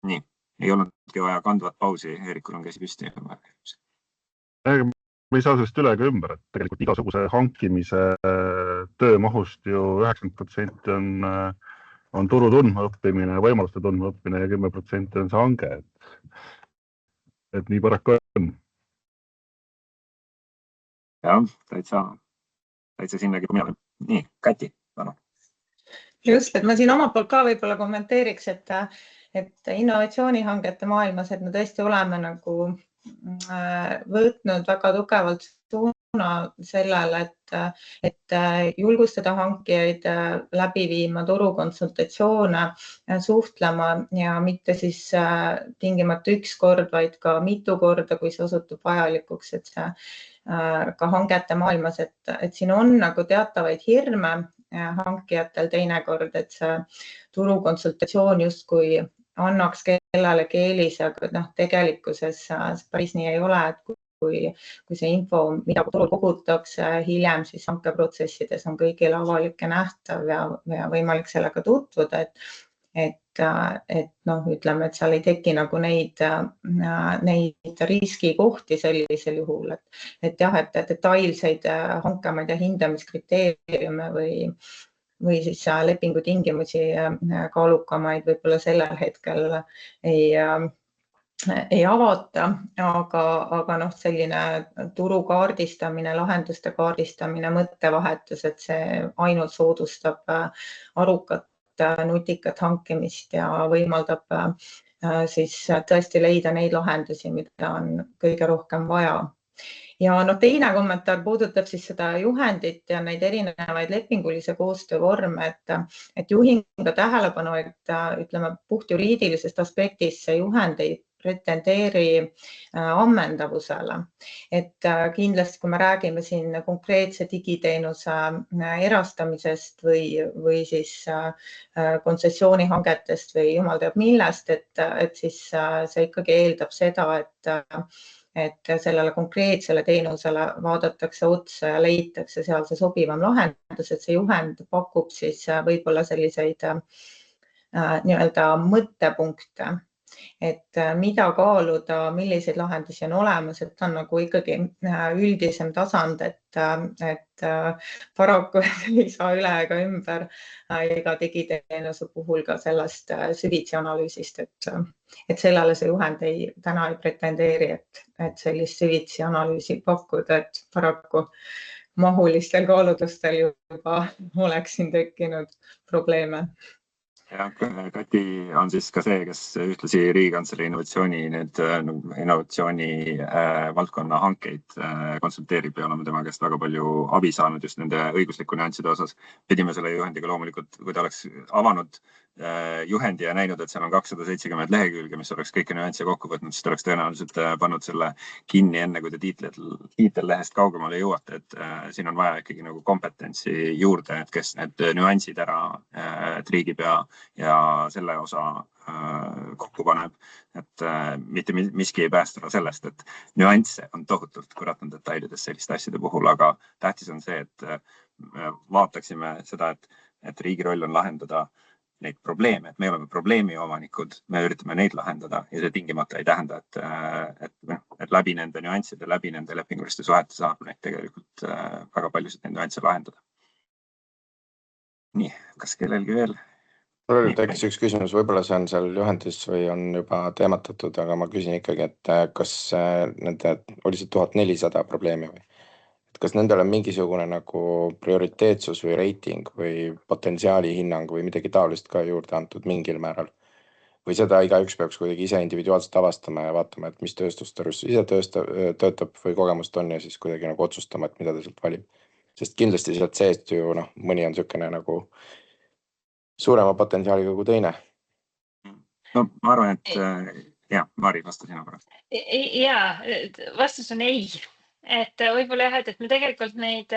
Nii, ei olnudki vaja kandvat pausi, Eerikul on käsi püsti. Me ei saa sellest üle ega ümber, et tegelikult igasuguse hankimise töömahust ju 90% on turu tundmaõppimine, võimaluste tundmaõppimine ja 10% on see hange. Et nii paraku on. Jah, täitsa sinnagi mina. Nii, Kati, palun. Just, et ma siin omalt poolt ka võib-olla kommenteeriks, et innovatsioonihangete maailmas, et me tõesti oleme nagu võtnud väga tugevalt sellele, et julgustada hankijaid läbi viima turukonsultatsioone, suhtlema ja mitte siis tingimata üks kord, vaid ka mitu korda, kui see osutub vajalikuks, et see ka hangete maailmas, et siin on nagu teatavaid hirme hankijatel teinekord, et see turukonsultatsioon justkui annaks kellelegi eelise, aga tegelikkuses päris nii ei ole, et kui see info, mida turul kogutakse hiljem, siis hankeprotsessides on kõigile avalik ja nähtav ja võimalik sellega tutvuda, et ütleme, et seal ei teki nagu neid riskikohti sellisel juhul, et jah, et detailseid hankemaid ja hindamiskriteeriume või siis lepingu tingimusi kaalukamaid võib-olla sellel hetkel ei avata, aga selline turu kaardistamine, lahenduste kaardistamine, mõttevahetus, et see ainult soodustab arukat, nutikat hankimist ja võimaldab siis tõesti leida neid lahendusi, mida on kõige rohkem vaja. Ja teine kommentaar puudutab siis seda juhendit ja neid erinevaid lepingulise koostöö vorme, et juhin ka tähelepanu, et ütleme puht juriidilisest aspektist see juhend ei pretendeeri ammendavusele. Et kindlasti, kui me räägime siin konkreetse digiteenuse erastamisest või siis kontsessioonihangetest või jumal teab millest, et siis see ikkagi eeldab seda, et sellele konkreetsele teenusele vaadatakse otsa ja leitakse seal see sobivam lahendus, et see juhend pakub siis võib-olla selliseid nii-öelda mõttepunkte, et mida kaaluda, milliseid lahendusi on olemas, et on nagu ikkagi üldisem tasand, et paraku ei saa üle ega ümber iga digiteenuse puhul ka sellest süvitsi analüüsist, et sellele see juhend täna ei pretendeeri, et sellist süvitsi analüüsi pakkuda, et paraku mahulistel kaalutlustel juba oleks siin tekkinud probleeme. Ja Kati on siis ka see, kes ühtlasi Riigikantselei innovatsiooni valdkonna hankeid konsulteerib ja oleme tema käest väga palju abi saanud just nende õigusliku nüansside osas. Pidime selle juhendiga loomulikult, kui ta oleks avanud juhendi ja näinud, et seal on 270 lehekülge, mis oleks kõiki nüansse kokku võtnud, siis ta oleks tõenäoliselt pannud selle kinni enne, kui te tiitellehest kaugemale jõuate, et siin on vaja ikkagi nagu kompetentsi juurde, et kes need nüansid ära triigib ja selle osa kokku paneb, et mitte miski ei päästa sellest, et nüansse on tohutult, kurat on detailides selliste asjade puhul, aga tähtis on see, et vaataksime seda, et riigi roll on lahendada neid probleeme, et me oleme probleemi omanikud, me üritame neid lahendada ja see tingimata ei tähenda, et läbi nende nüansside, läbi nende lepinguliste suhete saab neid tegelikult väga paljusid neid nüansse lahendada. Nii, kas kellelgi veel? Mul tekkis üks küsimus, võib-olla see on seal juhendis või on juba teematatud, aga ma küsin ikkagi, et kas nende oli see 1400 probleemi või? Kas nendel on mingisugune nagu prioriteetsus või reiting või potentsiaali hinnang või midagi taolist ka juurde antud mingil määral? Või seda igaüks peaks kuidagi ise individuaalselt avastama ja vaatama, et mis tööstustarus ise töötab või kogemust on ja siis kuidagi nagu otsustama, et mida ta sealt valib. Sest kindlasti sealt seest ju mõni on niisugune nagu suurema potentsiaaliga kui teine. No ma arvan, et Mari, vasta sina pärast. Vastus on ei. Et võib-olla et me tegelikult neid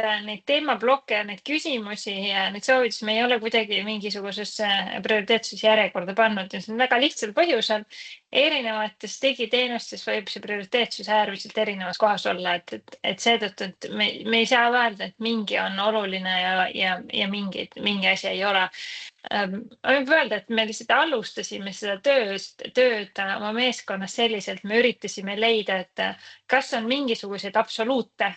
teemablokke ja neid küsimusi ja neid soovitusi me ei ole kuidagi mingisugusesse prioriteetsuse järjekorda pannud ja see on väga lihtsal põhjusel. Erinevates digiteenustes võib see prioriteetsus äärmiselt erinevas kohas olla, et seetõttu, et me ei saa öelda, et mingi on oluline ja mingi asi ei ole. Võib öelda, et me lihtsalt alustasime seda tööd oma meeskonnas selliselt, me üritasime leida, et kas on mingisuguseid absoluute.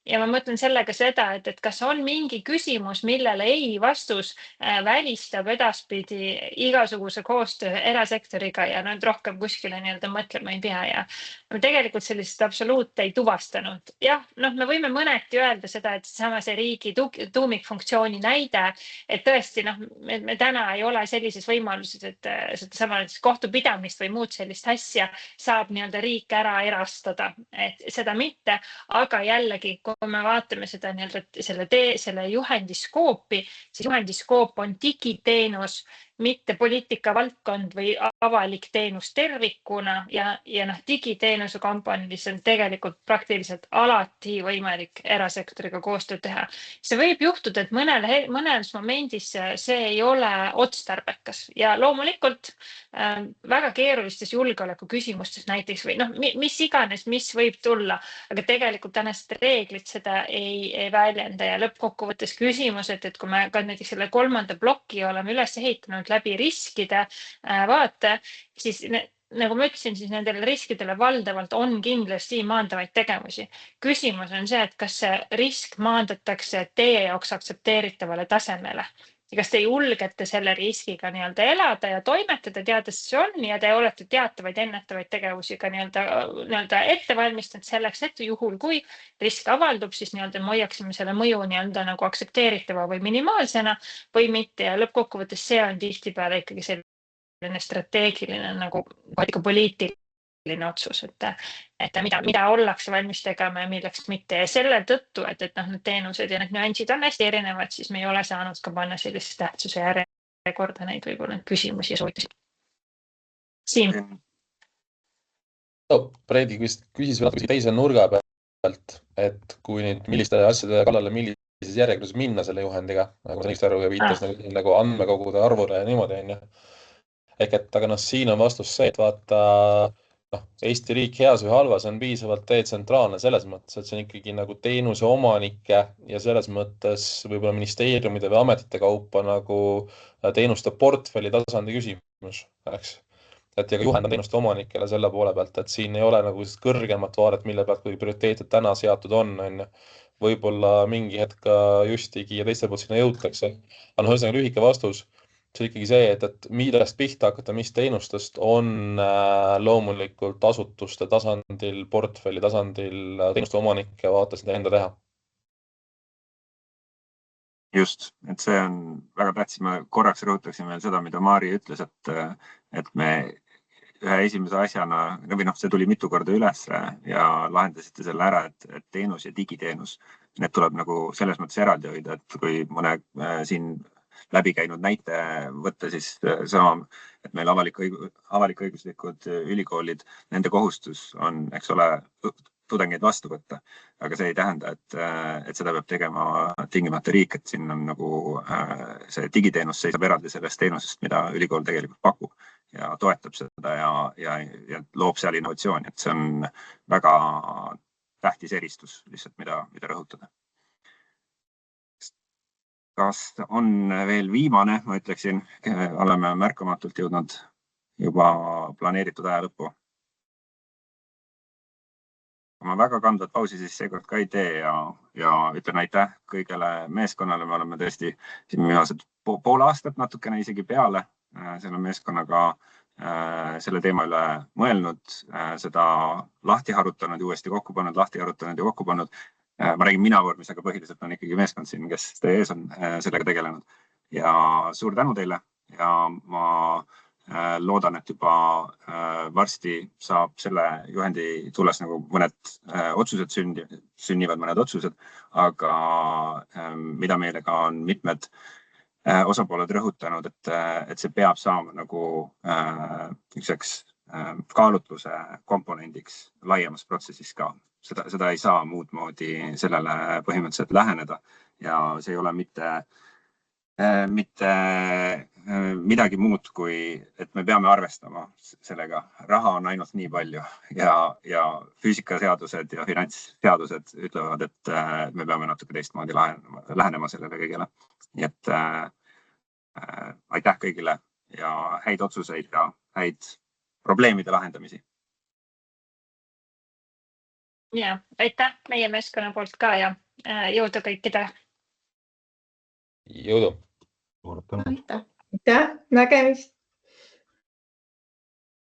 Ja ma mõtlen sellega seda, et kas on mingi küsimus, millele ei vastus välistab edaspidi igasuguse koostöö erasektoriga ja nüüd rohkem kuskile nii-öelda mõtlema ei pea. Ja me tegelikult sellist absoluute ei tuvastanud. Jah, me võime mõneti öelda seda, et sama see riigi tuumikfunktsiooni näide, et tõesti, me täna ei ole sellises võimaluses, et seda sama kohtupidamist või muud sellist asja saab nii-öelda riik ära erastada, et seda mitte, aga jällegi, kui kui me vaatame seda selle juhendiskoopi, siis juhendiskoop on digiteenus, mitte poliitikavaldkond või avalik teenus tervikuna ja digiteenuse komponendis on tegelikult praktiliselt alati võimalik erasektoriga koostööd teha. See võib juhtuda, et mõnes momendis see ei ole otstarbekas ja loomulikult väga keerulistes julgeoleku küsimustes näiteks või mis iganes, mis võib tulla, aga tegelikult tänased reeglid seda ei väljenda ja lõppkokkuvõttes küsimus, et kui me ka näiteks selle 3. ploki oleme üles ehitanud läbi riskide vaate, siis nagu ma ütlesin, siis nendele riskidele valdavalt on kindlasti maandavaid tegevusi. Küsimus on see, et kas see risk maandatakse teie jaoks aktsepteeritavale tasemele. Ja kas te julgete selle riskiga elada ja toimetada, teades see on ja te olete teatavaid ennetavaid tegevusi ka ette valmistanud selleks, et juhul kui risk avaldub, siis me hoiaksime selle mõju nagu aktsepteeritava või minimaalsena või mitte ja lõppkokkuvõttes see on tihtipeale ikkagi selline strateegiline nagu poliitiline otsus, et mida ollakse valmis tegema ja milleks mitte ja selle tõttu, et need teenused ja need nüansid on hästi erinevad, siis me ei ole saanud ka panna sellist tähtsuse järjekorda neid võib-olla küsimusi ja soovitusi. Siim. Preedi küsis natuke teise nurga pealt, et kui nüüd milliste asjade kallale millises järjekorras minna selle juhendiga, nagu sa õigesti aru ja viitas nagu andmekogude arvule ja niimoodi on ju. Ehk et aga siin on vastus see, et vaata Eesti riik heas või halvas on piisavalt detsentraalne selles mõttes, et see on ikkagi nagu teenuse omanike ja selles mõttes võib-olla ministeeriumide või ametite kaupa nagu teenuste portfelli tasandi küsimus, eks. Et ja ka juhend on teenuste omanikele selle poole pealt, et siin ei ole nagu kõrgemat vaadet, mille pealt kui prioriteeted täna seatud on. Võib-olla mingi hetk ka Justigi ja teiste poolt sinna jõutakse. Aga ühesõnaga lühike vastus. See ikkagi see, et millest pihta hakata, mis teenustest on loomulikult asutuste tasandil, portfelli tasandil, teenuste omanike vaates enda teha. Just, et see on väga tähtis. Ma korraks rõhutaksin veel seda, mida Mari ütles, et me ühe esimese asjana, või see tuli mitu korda üles ja lahendasite selle ära, et teenus ja digiteenus, need tuleb nagu selles mõttes eraldi hoida, et kui mõne siin läbi käinud näite võtta, siis sama, et meil avalik-õiguslikud ülikoolid, nende kohustus on, eks ole, tudengeid vastu võtta, aga see ei tähenda, et seda peab tegema tingimata riik, et siin on nagu see digiteenus seisab eraldi sellest teenusest, mida ülikool tegelikult pakub ja toetab seda ja loob seal innovatsiooni, et see on väga tähtis eristus lihtsalt, mida rõhutada. Kas on veel viimane, ma ütleksin, oleme märkamatult jõudnud juba planeeritud aja lõppu. Ma väga kandvat pausi siis seekord ka ei tee ja ütlen aitäh kõigele meeskonnale. Me oleme tõesti siin viimased pool aastat natukene isegi peale selle meeskonnaga selle teema üle mõelnud, seda lahti harutanud ja uuesti kokku pannud, lahti harutanud ja kokku pannud. Ma räägin mina vormis, aga põhiliselt on ikkagi meeskond siin, kes teie ees on sellega tegelenud. Ja suur tänu teile ja ma loodan, et juba varsti saab selle juhendi tulles nagu mõned otsused sünnivad mõned otsused, aga mida meile ka on mitmed osapooled rõhutanud, et see peab saama nagu ükseks kaalutluse komponendiks laiemas protsessis ka. Seda ei saa muud moodi sellele põhimõtteliselt läheneda ja see ei ole mitte midagi muud, kui et me peame arvestama sellega. Raha on ainult nii palju ja füüsikaseadused ja finantsseadused ütlevad, et me peame natuke teistmoodi lähenema sellele kõigele. Nii et aitäh kõigile ja häid otsuseid ja häid probleemide lahendamisi. Ja, aitäh meie meeskonna poolt ka ja jõudu kõikidele. Jõudu. Aitäh. Aitäh, nägemist.